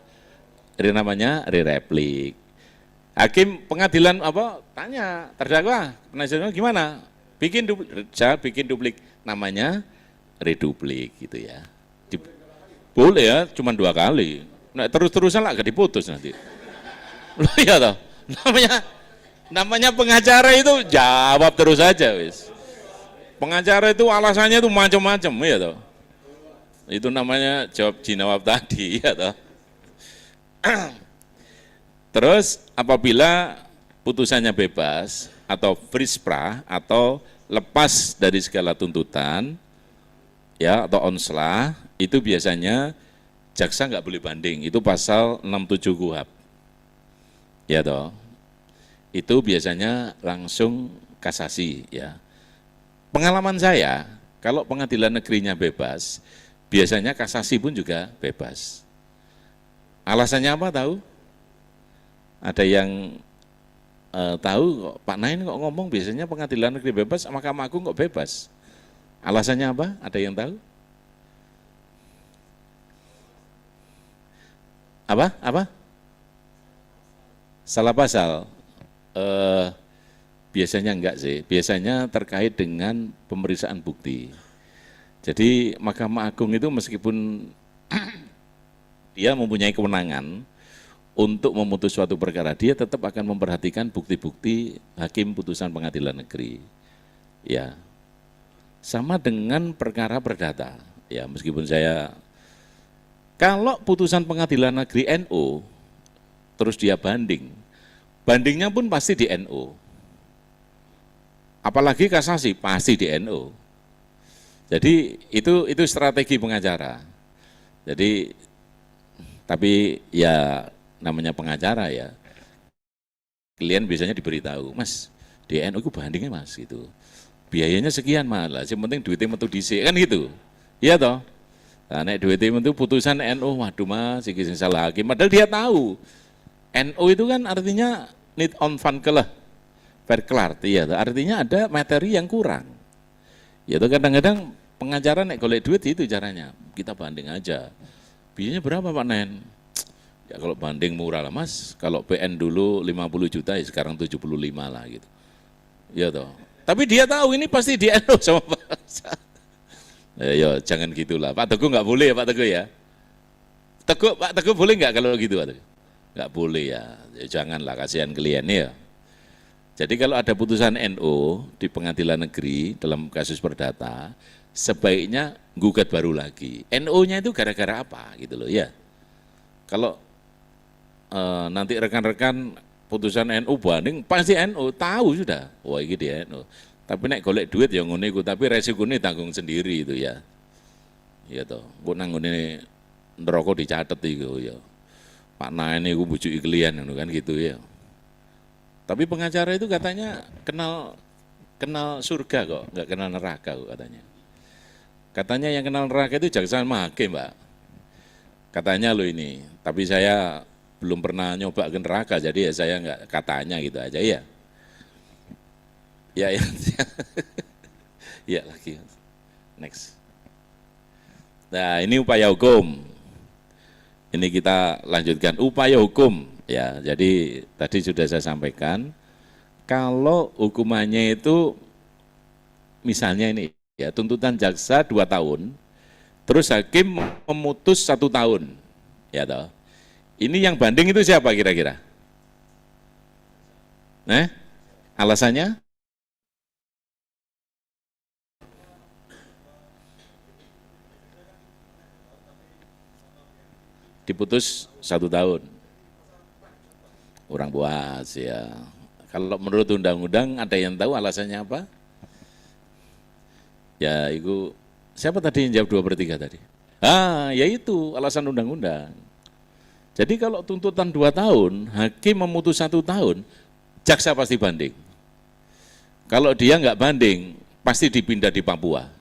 Ini namanya re-replik. Hakim pengadilan tanya terdakwa penasihat hukum gimana? Saya bikin duplik, namanya reduplik gitu ya. Boleh ya, cuma 2 kali. Nah, terus-terusan lah gak diputus nanti. Loh iya toh, namanya pengacara itu jawab terus aja wis. Pengacara itu alasannya itu macam-macam ya toh. Itu namanya jawab jinawab tadi ya toh. Terus apabila putusannya bebas atau frispra atau lepas dari segala tuntutan ya atau onslah, itu biasanya jaksa nggak boleh banding, itu pasal 67 KUHP. Ya toh. Itu biasanya langsung kasasi ya. Pengalaman saya, kalau pengadilan negerinya bebas, biasanya kasasi pun juga bebas. Alasannya apa tahu? Ada yang tahu kok, Pak Nain kok ngomong biasanya pengadilan negeri bebas, Mahkamah Agung kok bebas? Alasannya apa? Ada yang tahu? Apa? Salah pasal? Biasanya enggak sih, biasanya terkait dengan pemeriksaan bukti. Jadi Mahkamah Agung itu meskipun dia mempunyai kewenangan untuk memutus suatu perkara, dia tetap akan memperhatikan bukti-bukti hakim putusan pengadilan negeri. Ya, sama dengan perkara perdata. Ya, meskipun saya, kalau putusan pengadilan negeri NU, terus dia bandingnya pun pasti di NU. Apalagi kasasi pasti di NU. Jadi itu strategi pengacara. Jadi tapi ya namanya pengacara ya. Klien biasanya diberitahu, Mas, di NU itu bandingnya Mas gitu. Biayanya sekian malah, yang penting duitnya metu dhisik kan gitu. Iya toh? Nah, nek duitnya metu putusan NU, waduh Mas, iki sing salah hakim. Padahal dia tahu. NU itu kan artinya need on fund kelah. Verklart, iya, artinya ada materi yang kurang. Ya itu kadang-kadang pengacara nek golek duit itu caranya, kita banding aja. Biayanya berapa Pak Nen? Ya kalau banding murah lah Mas, kalau PN dulu 50 juta ya sekarang 75 lah gitu. Ya toh. Tapi dia tahu ini pasti di NU sama Pak. Ya jangan gitulah, Pak Teguh nggak boleh ya Pak Teguh ya. Pak Teguh boleh nggak kalau gitu Pak Teguh? Nggak boleh ya, janganlah kasihan klien ya. Jadi kalau ada putusan NU di pengadilan negeri dalam kasus perdata, sebaiknya gugat baru lagi. NU-nya itu gara-gara apa gitu loh ya. Kalau nanti rekan-rekan putusan NU banding, pasti NU tahu sudah, wah ini di NU. Tapi nek golek duit ya ngono iku, tapi resikonya tanggung sendiri itu ya. Iya toh, mbok nang ngene neraka dicatet iku ya. Pak Nain iku bujuki klien kan gitu ya. Tapi pengacara itu katanya kenal surga kok, nggak kenal neraka kok katanya. Katanya yang kenal neraka itu jaksa sama hakim, Mbak. Katanya lo ini, tapi saya belum pernah nyoba ke neraka, jadi ya saya nggak katanya gitu aja ya. Ya, ya lagi. Next. Nah ini upaya hukum. Ini kita lanjutkan upaya hukum. Ya, jadi tadi sudah saya sampaikan, kalau hukumannya itu misalnya ini, ya tuntutan jaksa 2 tahun, terus hakim memutus 1 tahun, ya toh. Ini yang banding itu siapa kira-kira? Alasannya? Diputus 1 tahun. Kurang puas ya. Kalau menurut undang-undang ada yang tahu alasannya apa? Ya itu, siapa tadi yang jawab 2/3 tadi? Ya itu alasan undang-undang. Jadi kalau tuntutan 2 tahun, hakim memutus 1 tahun, jaksa pasti banding. Kalau dia nggak banding, pasti dipindah di Papua.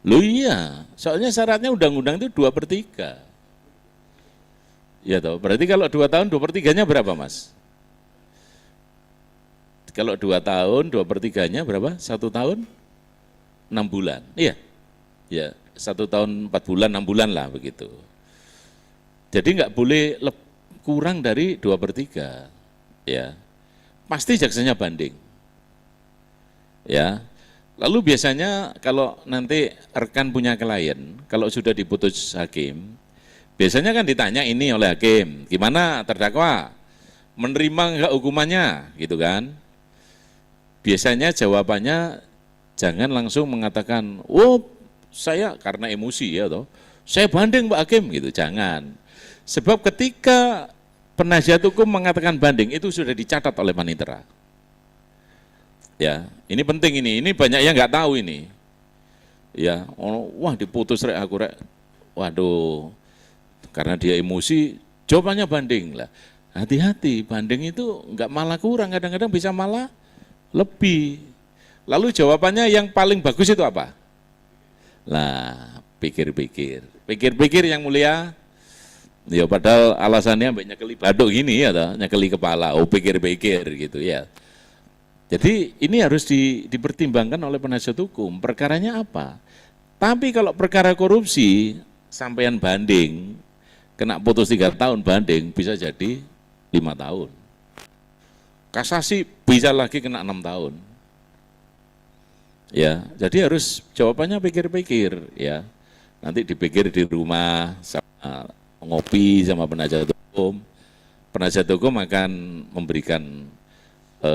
Loh iya, soalnya syaratnya undang-undang itu 2/3. Ya toh, berarti kalau 2 tahun 2/3-nya berapa Mas? Kalau 2 tahun 2/3-nya berapa? 1 tahun 6 bulan, iya? Ya, 1 tahun 4 bulan, 6 bulan lah begitu. Jadi nggak boleh kurang dari 2/3, ya. Pasti jaksanya banding, ya. Lalu biasanya kalau nanti rekan punya klien, kalau sudah diputus hakim, biasanya kan ditanya ini oleh hakim, gimana terdakwa, menerima enggak hukumannya, gitu kan. Biasanya jawabannya jangan langsung mengatakan, oh saya karena emosi ya toh, saya banding Pak Hakim gitu, jangan. Sebab ketika penasihat hukum mengatakan banding, itu sudah dicatat oleh panitera. Ya, ini penting ini banyak yang nggak tahu ini. Ya, wah diputus rek aku rek, waduh. Karena dia emosi, jawabannya banding lah. Hati-hati, banding itu enggak malah kurang, kadang-kadang bisa malah Lebih. Lalu jawabannya yang paling bagus itu apa? Lah, pikir-pikir. Pikir-pikir yang mulia, ya padahal alasannya banyak nyekeli baduk gini ya, nyekeli kepala, oh pikir-pikir gitu ya. Jadi ini harus dipertimbangkan oleh penasihat hukum, perkaranya apa? Tapi kalau perkara korupsi, sampean banding, kena putus 3 tahun banding, bisa jadi 5 tahun. Kasasi bisa lagi kena 6 tahun. Ya, jadi harus jawabannya pikir-pikir ya. Nanti dipikir di rumah, sama, ngopi sama penasihat hukum. Penasihat hukum akan memberikan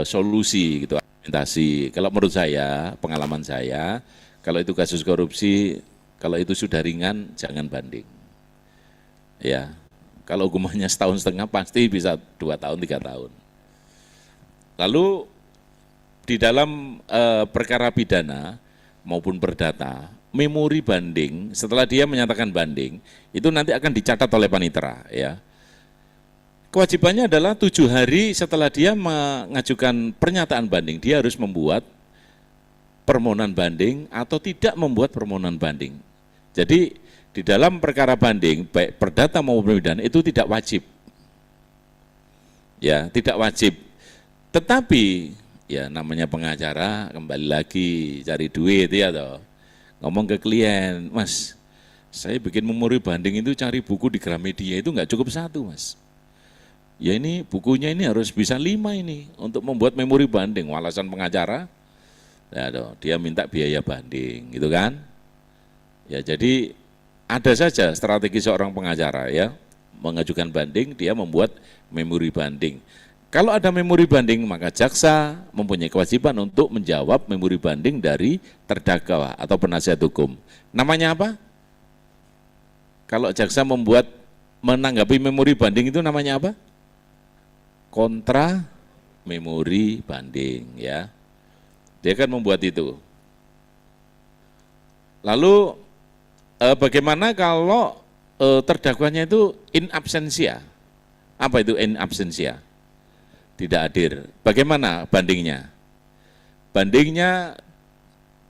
solusi gitu, argumentasi. Kalau menurut saya, pengalaman saya, kalau itu kasus korupsi, kalau itu sudah ringan, jangan banding. Ya, kalau hukumannya 1,5 tahun pasti bisa 2 tahun, 3 tahun. Lalu di dalam perkara pidana maupun perdata, memori banding setelah dia menyatakan banding itu nanti akan dicatat oleh panitera ya. Kewajibannya adalah 7 hari setelah dia mengajukan pernyataan banding, dia harus membuat permohonan banding atau tidak membuat permohonan banding. Jadi di dalam perkara banding baik perdata maupun pidana itu tidak wajib. Ya, tidak wajib. Tetapi ya namanya pengacara kembali lagi cari duit ya toh. Ngomong ke klien, Mas, saya bikin memori banding itu cari buku di Gramedia itu nggak cukup 1 Mas. Ya ini bukunya ini harus bisa 5 ini untuk membuat memori banding. Alasan pengacara, ya toh, dia minta biaya banding gitu kan. Ya jadi ada saja strategi seorang pengacara ya, mengajukan banding, dia membuat memori banding. Kalau ada memori banding, maka jaksa mempunyai kewajiban untuk menjawab memori banding dari terdakwa atau penasihat hukum. Namanya apa? Kalau jaksa menanggapi memori banding itu namanya apa? Kontra memori banding ya. Dia akan membuat itu. Lalu bagaimana kalau terdakwanya itu in absentia? Apa itu in absentia? Tidak hadir. Bagaimana bandingnya? Bandingnya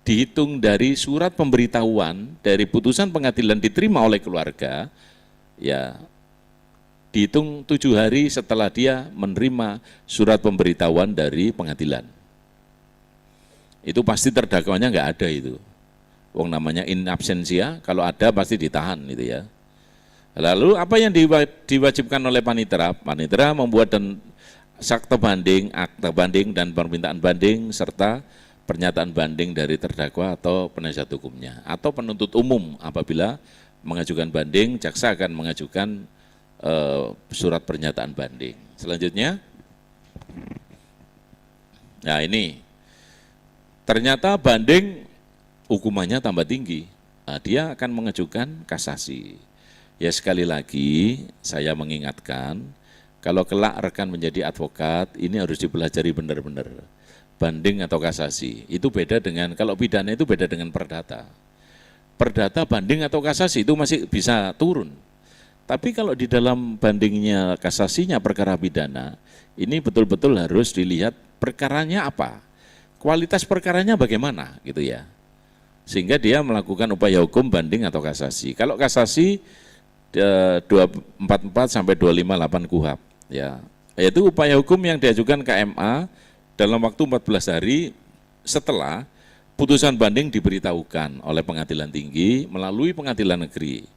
dihitung dari surat pemberitahuan dari putusan pengadilan diterima oleh keluarga, ya dihitung 7 hari setelah dia menerima surat pemberitahuan dari pengadilan. Itu pasti terdakwanya nggak ada itu. Wong namanya in absentia, kalau ada pasti ditahan itu ya. Lalu apa yang diwajibkan oleh panitera? Panitera membuat akta banding dan permintaan banding serta pernyataan banding dari terdakwa atau penasihat hukumnya atau penuntut umum apabila mengajukan banding, jaksa akan mengajukan surat pernyataan banding. Selanjutnya, nah ini ternyata banding hukumannya tambah tinggi, nah, dia akan mengajukan kasasi. Ya sekali lagi saya mengingatkan, kalau kelak rekan menjadi advokat, ini harus dipelajari benar-benar. Banding atau kasasi, itu beda dengan, kalau pidana itu beda dengan perdata. Perdata, banding atau kasasi itu masih bisa turun. Tapi kalau di dalam bandingnya kasasinya perkara pidana, ini betul-betul harus dilihat perkaranya apa. Kualitas perkaranya bagaimana gitu ya. Sehingga dia melakukan upaya hukum banding atau kasasi. Kalau kasasi 244 sampai 258 KUHP. Ya, yaitu upaya hukum yang diajukan KMA dalam waktu 14 hari setelah putusan banding diberitahukan oleh pengadilan tinggi melalui pengadilan negeri.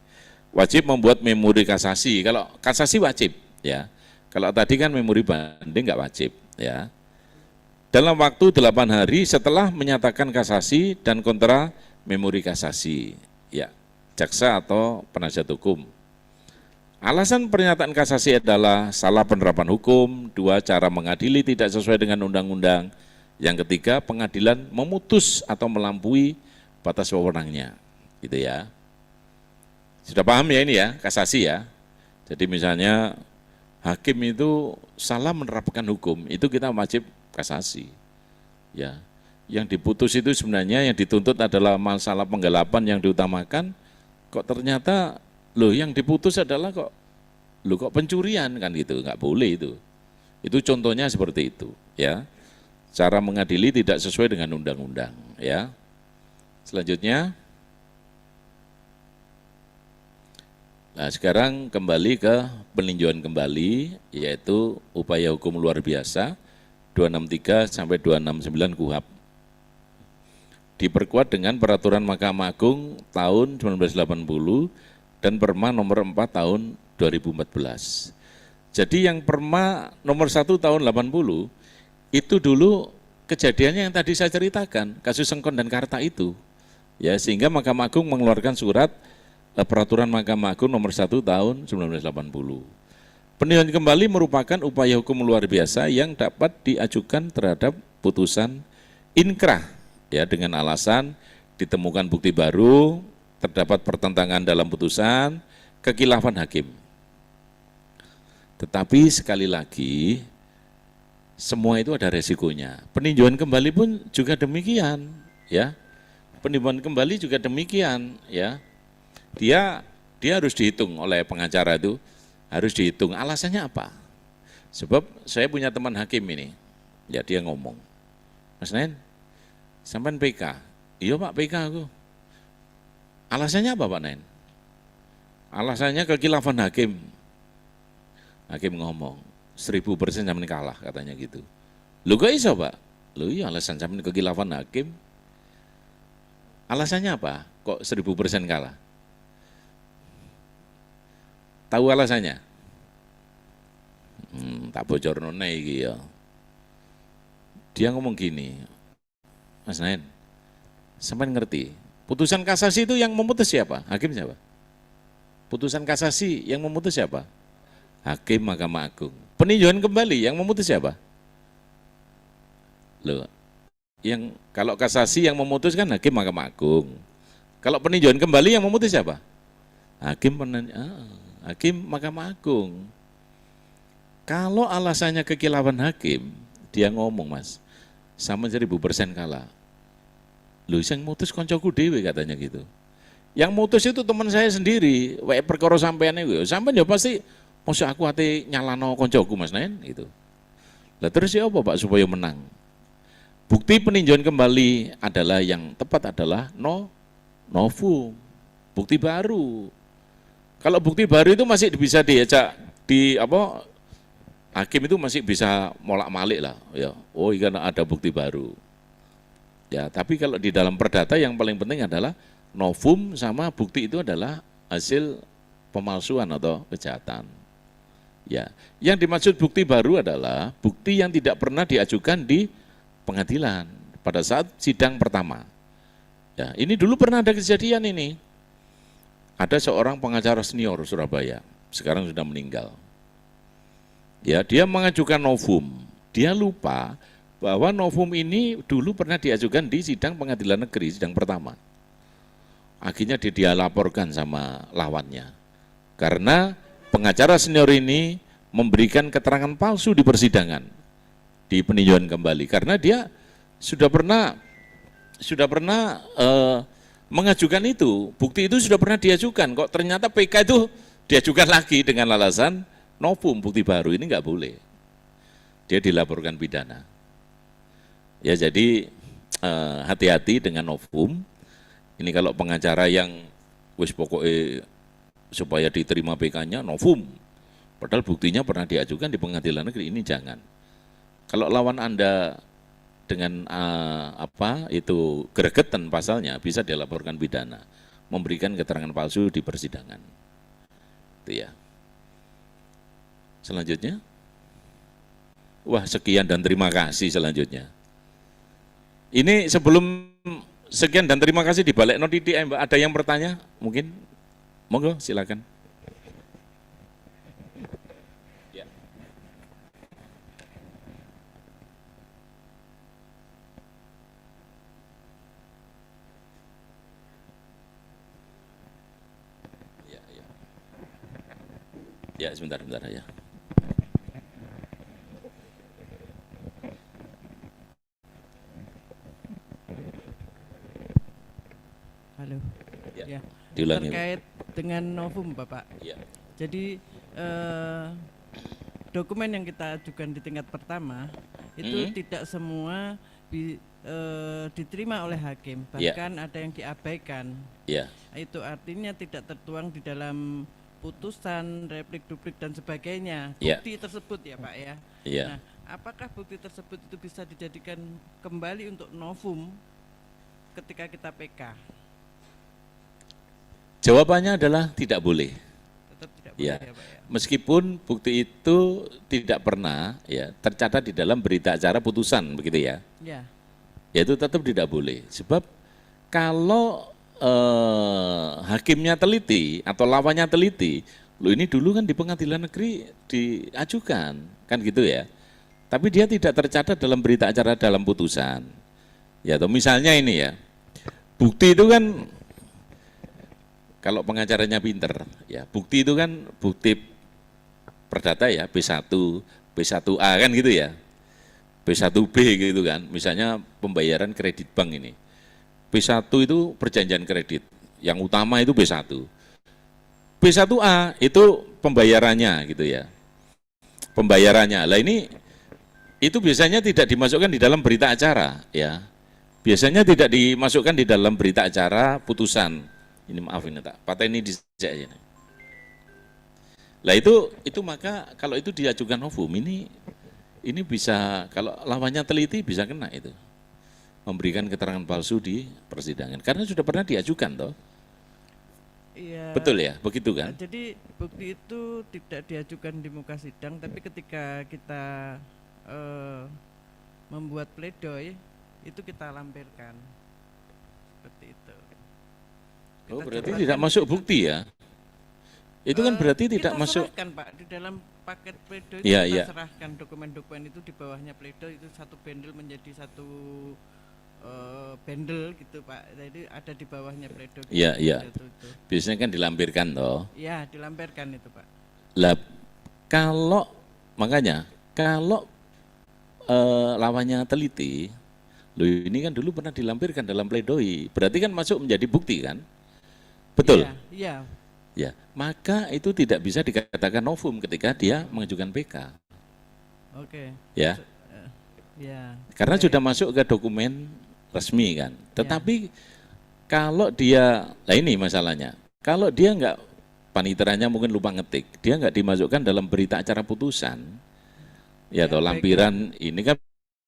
Wajib membuat memori kasasi. Kalau kasasi wajib, ya. Kalau tadi kan memori banding nggak wajib, ya. Dalam waktu 8 hari setelah menyatakan kasasi dan kontra memori kasasi, ya. Jaksa atau penasihat hukum. Alasan pernyataan kasasi adalah salah penerapan hukum, 2 cara mengadili tidak sesuai dengan undang-undang, yang ketiga pengadilan memutus atau melampaui batas wewenangnya, gitu ya. Sudah paham ya ini ya, kasasi ya. Jadi misalnya hakim itu salah menerapkan hukum, itu kita wajib kasasi. Ya, yang diputus itu sebenarnya yang dituntut adalah masalah penggelapan yang diutamakan, kok ternyata loh yang diputus adalah kok pencurian kan gitu, nggak boleh itu. Itu contohnya seperti itu ya. cara mengadili tidak sesuai dengan undang-undang, ya. Selanjutnya, nah sekarang kembali ke peninjauan kembali, yaitu upaya hukum luar biasa 263 sampai 269 KUHP. Diperkuat dengan peraturan Mahkamah Agung tahun 1980 dan Perma nomor 4 tahun 2014. Jadi yang Perma nomor 1 tahun 80 itu dulu kejadiannya yang tadi saya ceritakan, kasus Sengkon dan Karta itu. Ya, sehingga Mahkamah Agung mengeluarkan surat peraturan Mahkamah Agung nomor 1 tahun 1980. Peninjauan kembali merupakan upaya hukum luar biasa yang dapat diajukan terhadap putusan inkrah, ya, dengan alasan ditemukan bukti baru, terdapat pertentangan dalam putusan, kekhilafan hakim. Tetapi sekali lagi, semua itu ada resikonya. Peninjauan kembali pun juga demikian, ya. Peninjauan kembali juga demikian, ya. Dia harus dihitung oleh pengacara itu, harus dihitung alasannya apa. Sebab saya punya teman hakim ini, ya dia ngomong, Mas Nen, sampean PK, iya Pak PK aku. Alasannya apa Pak Nen? Alasannya kekhilafan hakim. Hakim ngomong, 1000% sampean kalah katanya gitu. Lu kok iso Pak? Lu iya alasan sampean kekhilafan hakim. Alasannya apa? Kok 1000% kalah? Tahu alasannya? Tak bocor none iki ya. Dia ngomong gini, Mas Nain, sampai ngerti, putusan kasasi itu yang memutus siapa? Hakim siapa? Putusan kasasi yang memutus siapa? Hakim Mahkamah Agung. Peninjauan kembali yang memutus siapa? Loh, yang kalau kasasi yang memutuskan Hakim Mahkamah Agung. Kalau peninjauan kembali yang memutus siapa? Hakim Mahkamah Agung. Kalau alasannya kekhilafan hakim, dia ngomong Mas, sama 1000% kalah. Loh, yang mutus koncoku dewe katanya gitu. Yang mutus itu teman saya sendiri, wae perkara sampean iku. Sampean ya pasti mosok aku ate nyalano koncoku Mas Nen gitu. Lah terus ya apa Pak supaya menang? Bukti peninjauan kembali adalah yang tepat adalah novum, bukti baru. Kalau bukti baru itu masih bisa diajak hakim itu masih bisa molak-malik lah, ya. Oh, ikan ada bukti baru. Ya, tapi kalau di dalam perdata yang paling penting adalah novum sama bukti itu adalah hasil pemalsuan atau kejahatan. Ya, yang dimaksud bukti baru adalah bukti yang tidak pernah diajukan di pengadilan pada saat sidang pertama. Ya, ini dulu pernah ada kejadian ini. Ada seorang pengacara senior Surabaya, sekarang sudah meninggal. Ya, dia mengajukan novum. Dia lupa bahwa novum ini dulu pernah diajukan di sidang pengadilan negeri, sidang pertama. Akhirnya dia laporkan sama lawannya. Karena pengacara senior ini memberikan keterangan palsu di persidangan, di peninjauan kembali. Karena dia sudah pernah mengajukan itu, bukti itu sudah pernah diajukan, kok ternyata PK itu diajukan lagi dengan alasan novum, bukti baru, ini nggak boleh. Dia dilaporkan pidana. Ya jadi hati-hati dengan novum. Ini kalau pengacara yang wis pokoknya supaya diterima PK-nya novum, padahal buktinya pernah diajukan di pengadilan negeri, ini jangan. Kalau lawan Anda dengan itu gregetan pasalnya, bisa dilaporkan pidana, memberikan keterangan palsu di persidangan. Itu ya. Selanjutnya, wah sekian dan terima kasih selanjutnya. Ini sebelum sekian dan terima kasih dibalik notiti, Mbak, ada yang bertanya? Mungkin, monggo silakan. Ya. Ya, sebentar ya. Halo. Ya, Ya. diulangi. Terkait dengan novum, Bapak. Ya. Jadi dokumen yang kita ajukan di tingkat pertama itu tidak semua diterima oleh hakim, bahkan ada yang diabaikan. Ya. Itu artinya tidak tertuang di dalam putusan, replik, duplik dan sebagainya. Bukti tersebut ya Pak ya. Nah, apakah bukti tersebut itu bisa dijadikan kembali untuk novum ketika kita PK? Jawabannya adalah tidak boleh. Tetap tidak boleh Ya. ya Pak ya. Meskipun bukti itu tidak pernah ya tercatat di dalam berita acara putusan begitu ya. Ya. Ya itu tetap tidak boleh. Sebab kalau hakimnya teliti atau lawannya teliti, lo ini dulu kan di pengadilan negeri diajukan, kan gitu ya. Tapi dia tidak tercatat dalam berita acara dalam putusan. Ya atau misalnya ini ya, bukti itu kan kalau pengacaranya pinter, ya bukti itu kan bukti perdata ya, B1, B1A kan gitu ya, B1B gitu kan, misalnya pembayaran kredit bank ini. B1 itu perjanjian kredit, yang utama itu B1. B1A itu pembayarannya gitu ya, pembayarannya. Lah ini itu biasanya tidak dimasukkan di dalam berita acara ya, biasanya tidak dimasukkan di dalam berita acara putusan. Ini maaf ini tak, patah ini dijak ini. Lah itu maka kalau itu diajukan novum ini bisa kalau lawannya teliti bisa kena itu. Memberikan keterangan palsu di persidangan karena sudah pernah diajukan toh. Iya. Betul ya, begitu kan? Jadi bukti itu tidak diajukan di muka sidang, tapi ketika kita membuat pledoi itu kita lampirkan seperti itu. Oh berarti tidak masuk bukti ya? Itu kan berarti tidak kita masuk. serahkan Pak di dalam paket pledoi Ya, kita ya. serahkan dokumen-dokumen itu di bawahnya pledoi itu satu bundle menjadi satu bundle gitu Pak. Jadi ada di bawahnya pledoi. Iya, iya. Itu. Biasanya kan dilampirkan toh. Ya, dilampirkan itu Pak. Lah kalau makanya kalau lawannya teliti, lo ini kan dulu pernah dilampirkan dalam pledoi, berarti kan masuk menjadi bukti kan? Betul? Iya, iya. Ya, maka itu tidak bisa dikatakan novum ketika dia mengajukan PK. Oke. Ya, Ya. karena sudah masuk ke dokumen resmi kan. Tetapi kalau dia, nah ini masalahnya, kalau dia enggak, paniteranya mungkin lupa ngetik, dia enggak dimasukkan dalam berita acara putusan, ya atau lampiran ini kan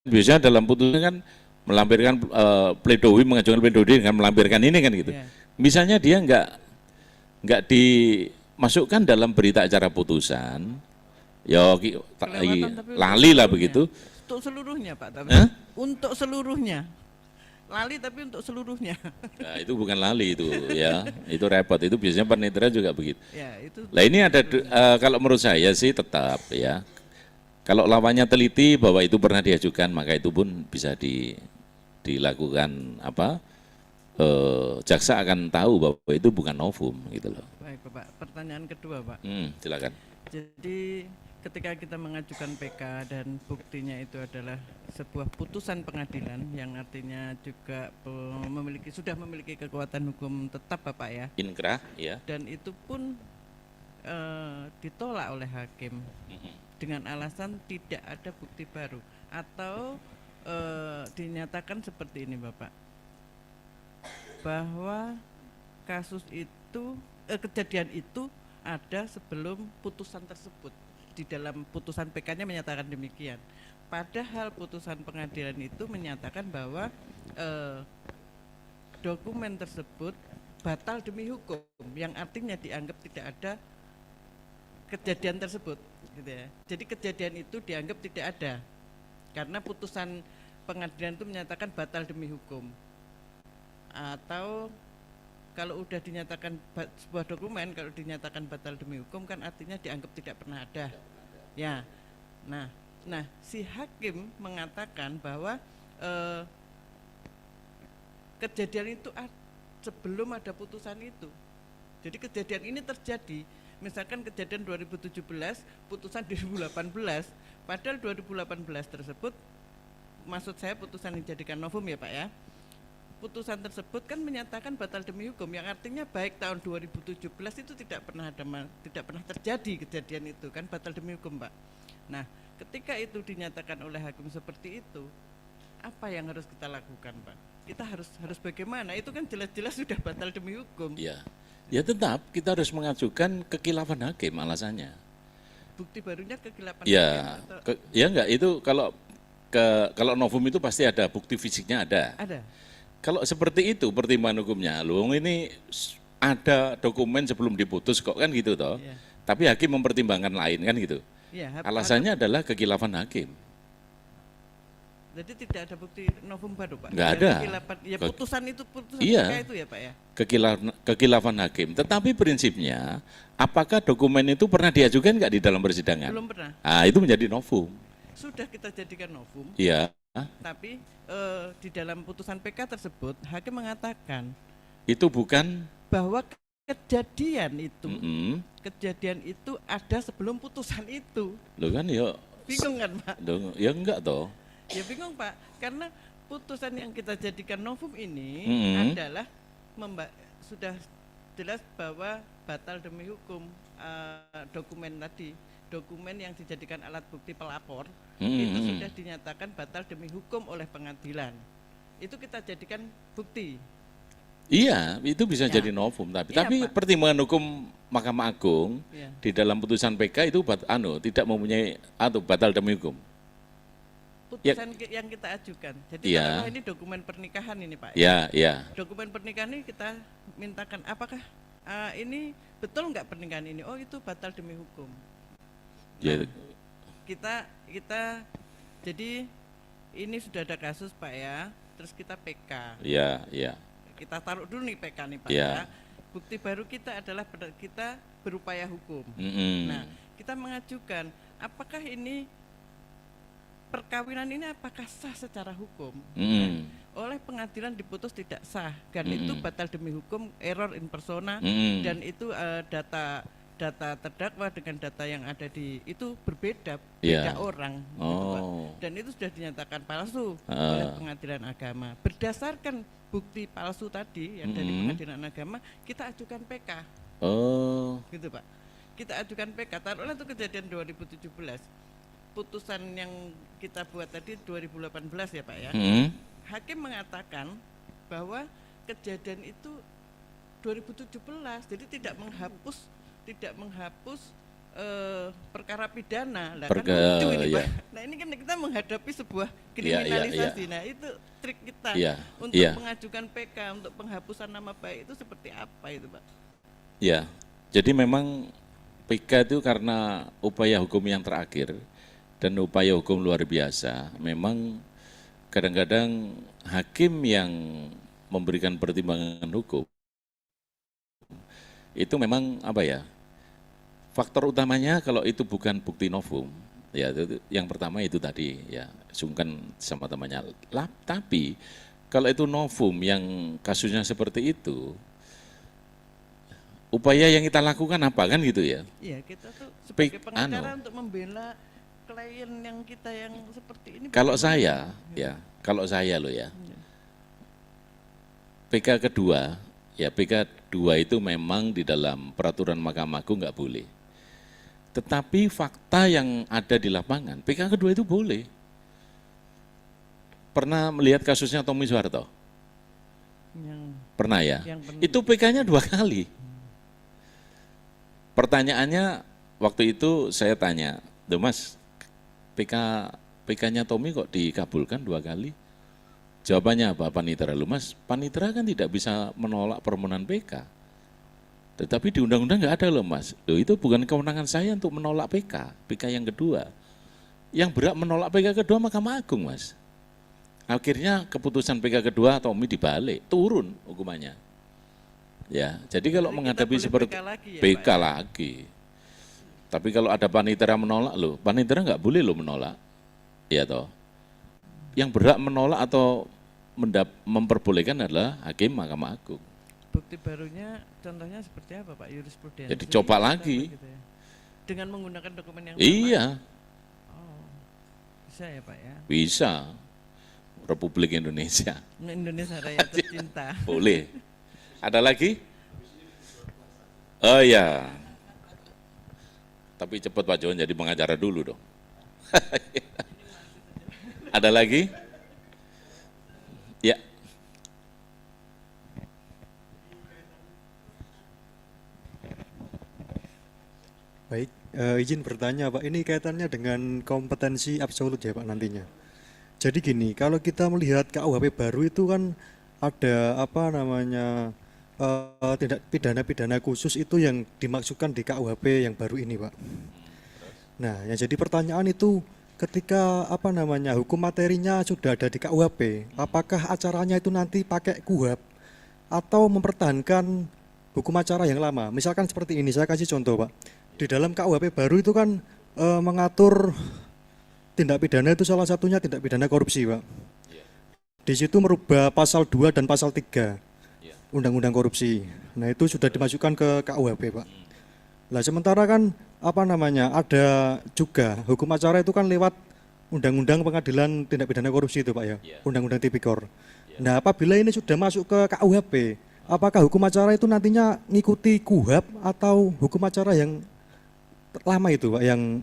biasanya dalam putusan kan melampirkan pledoi, mengajukan pledoi dengan melampirkan ini kan gitu. Ya. Misalnya dia enggak dimasukkan dalam berita acara putusan, ya Kelewatan, tapi lali lah untuk begitu. Untuk seluruhnya Pak, tapi Hah? untuk seluruhnya. Lali tapi untuk seluruhnya. Nah, itu bukan lali itu ya, itu repot. Itu biasanya panitera juga begitu. Ya, itu. Lah ini ada kalau menurut saya sih tetap ya. Kalau lawannya teliti bahwa itu pernah diajukan, maka itu pun bisa dilakukan apa? Jaksa akan tahu bahwa itu bukan novum gitu loh. Baik, Bapak. Pertanyaan kedua, Pak. Silakan. Jadi ketika kita mengajukan PK dan buktinya itu adalah sebuah putusan pengadilan yang artinya juga sudah memiliki kekuatan hukum tetap Bapak ya. Inkrah ya. Dan itu pun ditolak oleh hakim dengan alasan tidak ada bukti baru atau dinyatakan seperti ini Bapak, bahwa kasus itu kejadian itu ada sebelum putusan tersebut. Di dalam putusan PK-nya menyatakan demikian. Padahal putusan pengadilan itu menyatakan bahwa dokumen tersebut batal demi hukum, yang artinya dianggap tidak ada kejadian tersebut, gitu ya. Jadi kejadian itu dianggap tidak ada karena putusan pengadilan itu menyatakan batal demi hukum. Atau kalau udah dinyatakan sebuah dokumen, kalau dinyatakan batal demi hukum kan artinya dianggap tidak pernah ada. Ya, nah si hakim mengatakan bahwa kejadian itu sebelum ada putusan itu. Jadi kejadian ini terjadi, misalkan kejadian 2017, putusan 2018, padahal 2018 tersebut, maksud saya putusan yang dijadikan novum ya Pak ya. Putusan tersebut kan menyatakan batal demi hukum, yang artinya baik tahun 2017 itu tidak pernah terjadi kejadian itu kan batal demi hukum Pak. Nah ketika itu dinyatakan oleh hakim seperti itu, apa yang harus kita lakukan, Pak? Kita harus bagaimana? Itu kan jelas-jelas sudah batal demi hukum. Ya, ya tetap kita harus mengajukan kekilafan hakim alasannya. Bukti barunya kekilapan Ya, hakim atau ya enggak itu kalau novum itu pasti ada bukti fisiknya ada. ada? Kalau seperti itu pertimbangan hukumnya, loh ini ada dokumen sebelum diputus kok kan gitu toh. Iya. Tapi hakim mempertimbangkan lain kan gitu. Ya, Alasannya adalah kekilafan hakim. jadi tidak ada bukti novum baru, Pak? Nggak Dari ada. kekilapan, ya putusan Iya. PK itu ya, Pak ya? Kekilafan hakim. Tetapi prinsipnya, apakah dokumen itu pernah diajukan nggak di dalam persidangan? Belum pernah. Ah, itu menjadi novum. Sudah kita jadikan novum, Iya. tapi di dalam putusan PK tersebut hakim mengatakan Itu bukan. bahwa kejadian itu ada sebelum putusan itu. Loh kan ya. Bingung kan, Pak? Loh, ya enggak toh. Ya bingung, Pak, karena putusan yang kita jadikan novum ini adalah sudah jelas bahwa batal demi hukum. Dokumen tadi, dokumen yang dijadikan alat bukti pelapor itu sudah dinyatakan batal demi hukum oleh pengadilan. Itu kita jadikan bukti. Iya, itu bisa Ya. jadi novum tapi Iya, tapi Pak. pertimbangan hukum Mahkamah Agung Ya. di dalam putusan PK itu tidak mempunyai atau batal demi hukum. Putusan yang kita ajukan. Jadi Ya. katakanlah ini dokumen pernikahan ini, Pak. Ya, ya. Dokumen pernikahan ini kita mintakan apakah ini betul nggak pernikahan ini? Oh, itu batal demi hukum. Ya, Kita jadi ini sudah ada kasus, Pak ya. Terus kita PK. ya, ya. Kita taruh dulu nih PK nih, Pak Ya. ya. Bukti baru kita adalah kita berupaya hukum. Nah, kita mengajukan apakah ini perkawinan ini apakah sah secara hukum? Oleh pengadilan diputus tidak sah, dan itu batal demi hukum, error in persona, dan itu data terdakwa dengan data yang ada itu berbeda, beda Ya. orang, gitu, Pak. Oh. Dan itu sudah dinyatakan palsu oleh pengadilan agama. Berdasarkan bukti palsu tadi yang dari pengadilan agama, kita ajukan PK, Oh. gitu Pak. Kita ajukan PK, taruhlah itu kejadian 2017. Putusan yang kita buat tadi 2018 ya Pak ya. Hakim mengatakan bahwa kejadian itu 2017, jadi tidak menghapus perkara pidana. Lah kan lucu ini ya. Pak. Nah ini kan kita menghadapi sebuah kriminalisasi. Ya. Nah itu trik kita Ya, untuk ya. mengajukan PK untuk penghapusan nama baik itu seperti apa itu Pak? Ya, jadi memang PK itu karena upaya hukum yang terakhir dan upaya hukum luar biasa, memang kadang-kadang hakim yang memberikan pertimbangan hukum itu memang apa ya, faktor utamanya kalau itu bukan bukti novum, ya itu, yang pertama itu tadi ya sungkan sama temannya. Tapi kalau itu novum yang kasusnya seperti itu, upaya yang kita lakukan apa kan gitu ya? Iya kita tuh sebagai pengacara untuk membela klien yang kita yang seperti ini. Kalau saya loh ya, PK kedua, ya PK 2 itu memang di dalam peraturan Mahkamah Agung nggak boleh. Tetapi fakta yang ada di lapangan, PK kedua itu boleh. Pernah melihat kasusnya Tommy Soeharto? Pernah ya? Itu PK-nya 2 kali. Pertanyaannya waktu itu saya tanya, "Duh Mas, PK-nya Tommy kok dikabulkan 2 kali?" Jawabannya apa Panitera? Lu Mas, Panitera kan tidak bisa menolak permohonan PK. Tetapi di undang-undang nggak ada loh Mas. Loh itu bukan kewenangan saya untuk menolak PK yang kedua. Yang berhak menolak PK kedua Mahkamah Agung Mas. Akhirnya keputusan PK kedua Tommy dibalik, turun hukumannya. Ya, jadi kalau menghadapi seperti PK lagi. Tapi kalau ada Panitera menolak loh, Panitera nggak boleh loh menolak. Ya toh. Yang berhak menolak atau memperbolehkan adalah hakim Mahkamah Agung. Bukti barunya contohnya seperti apa Pak? Jurisprudensi. Jadi coba lagi. Gitu ya? Dengan menggunakan dokumen yang iya. sama? Oh, bisa ya Pak ya? Bisa. Republik Indonesia. Indonesia Raya tercinta. Boleh. Ada lagi? Oh ya. Tapi cepat Pak Johan jadi pengacara dulu dong. Ada lagi? Ya. Baik, izin bertanya Pak, ini kaitannya dengan kompetensi absolut ya Pak nantinya. Jadi gini, kalau kita melihat KUHP baru itu kan ada apa namanya tindak pidana-pidana khusus itu yang dimaksudkan di KUHP yang baru ini Pak. Nah, yang jadi pertanyaan itu ketika apa namanya hukum materinya sudah ada di KUHP, apakah acaranya itu nanti pakai KUHP atau mempertahankan hukum acara yang lama? Misalkan seperti ini, saya kasih contoh Pak. Di dalam KUHP baru itu kan mengatur tindak pidana itu salah satunya tindak pidana korupsi Pak. Di situ merubah pasal 2 dan pasal 3 Undang-Undang Korupsi. Nah itu sudah dimasukkan ke KUHP Pak. Nah sementara kan apa namanya ada juga hukum acara itu kan lewat Undang-Undang Pengadilan Tindak Pidana Korupsi itu Pak ya, Undang-Undang Tipikor. Nah apabila ini sudah masuk ke KUHP, apakah hukum acara itu nantinya ngikuti KUHP atau hukum acara yang lama itu Pak, yang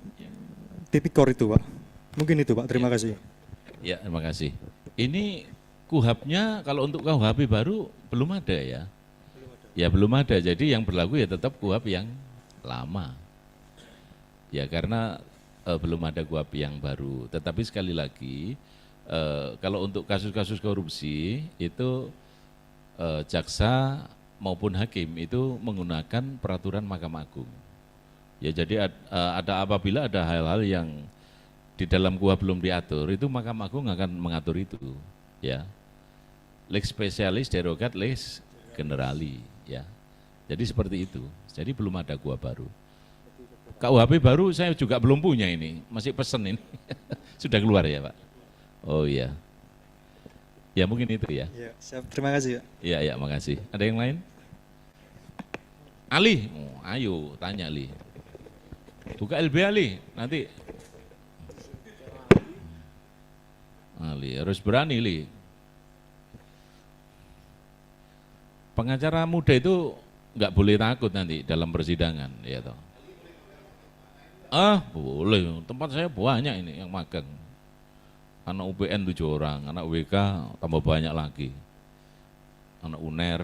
Tipikor itu Pak? Mungkin itu Pak, terima kasih. Ya, terima kasih. Ini KUHP-nya kalau untuk KUHP baru belum ada ya? Ya belum ada, jadi yang berlaku ya tetap KUHP yang lama. Ya karena belum ada KUHP yang baru. Tetapi sekali lagi, kalau untuk kasus-kasus korupsi itu jaksa maupun hakim itu menggunakan peraturan Mahkamah Agung. Ya jadi ada apabila ada hal-hal yang di dalam KUHP belum diatur, itu Mahkamah Agung akan mengatur itu, ya. Lex specialis derogat lex generali, ya. Jadi seperti itu. Jadi belum ada KUHP baru. KUHP baru saya juga belum punya ini, masih pesen ini. Sudah keluar ya Pak? Oh iya. Ya mungkin itu ya. Ya, siap. Terima kasih Pak. Iya, ya, makasih. Ada yang lain? Ali, ayo tanya Ali. Buka LB Ali, nanti. Ali, harus berani Li. Pengacara muda itu nggak boleh takut nanti dalam persidangan, ya toh. Boleh, tempat saya banyak ini yang magang. Anak UPN 7 orang, anak WK tambah banyak lagi. Anak UNER.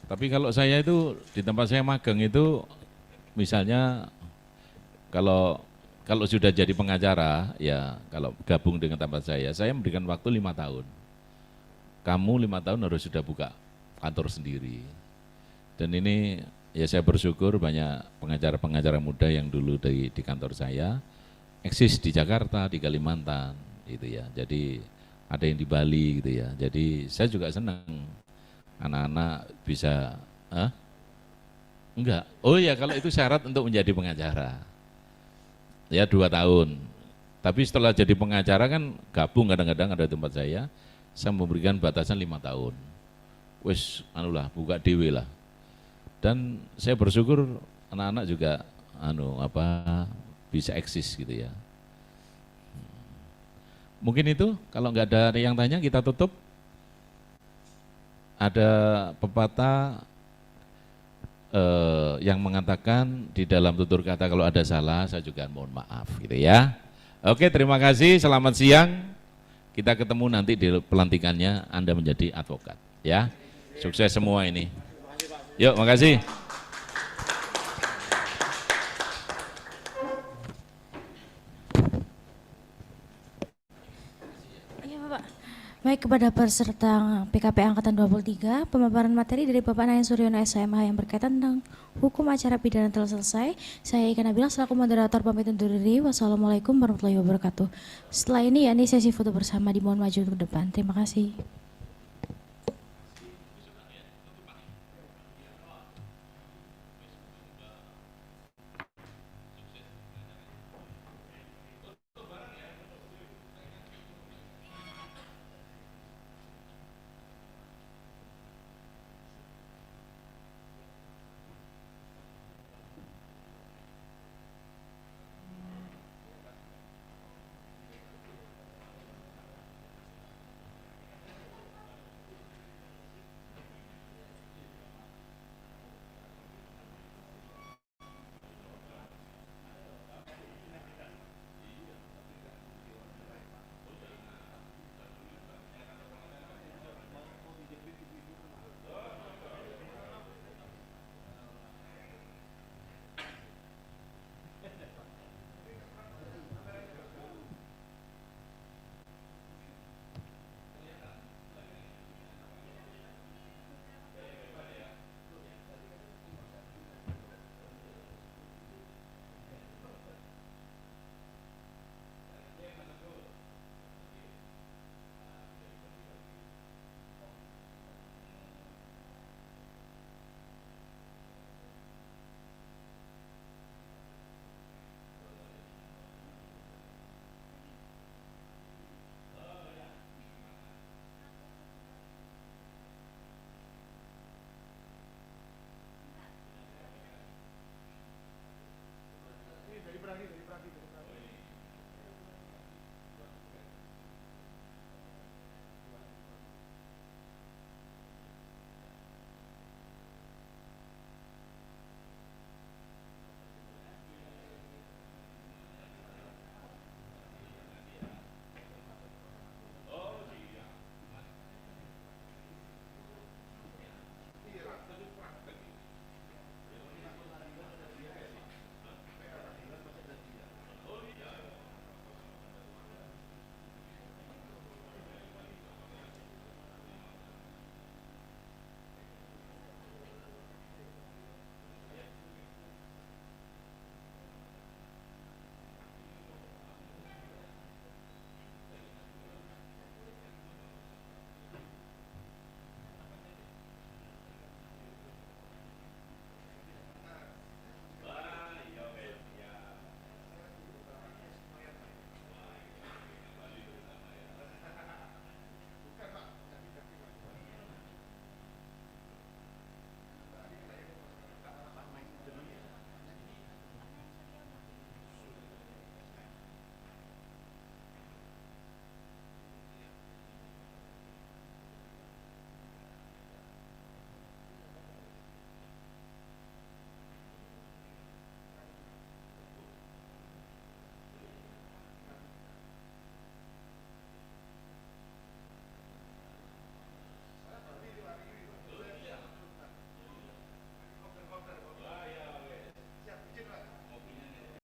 Tapi kalau saya itu di tempat saya magang itu misalnya kalau sudah jadi pengacara ya kalau gabung dengan tempat saya memberikan waktu 5 tahun. Kamu 5 tahun harus sudah buka kantor sendiri. Dan ini ya saya bersyukur banyak pengacara-pengacara muda yang dulu di kantor saya eksis di Jakarta, di Kalimantan gitu ya. Jadi ada yang di Bali gitu ya. Jadi saya juga senang anak-anak bisa enggak. Oh ya kalau itu syarat untuk menjadi pengacara. Ya 2 tahun. Tapi setelah jadi pengacara kan gabung kadang-kadang ada tempat saya memberikan batasan 5 tahun. Wes anulah buka dewe lah. Dan saya bersyukur anak-anak juga bisa eksis gitu ya. Mungkin itu kalau nggak ada yang tanya kita tutup. Ada pepatah yang mengatakan di dalam tutur kata kalau ada salah saya juga mohon maaf gitu ya. Oke, terima kasih, selamat siang. Kita ketemu nanti di pelantikannya Anda menjadi advokat ya. Sukses semua ini. Yuk, makasih. Baik, kepada peserta PKP Angkatan 23, pemaparan materi dari Bapak Nayan Suryono SMH yang berkaitan tentang hukum acara pidana telah selesai. Saya Ika Nabila selaku moderator pamit undur diri. Wassalamualaikum warahmatullahi wabarakatuh. Setelah ini sesi foto bersama dimohon maju ke depan. Terima kasih.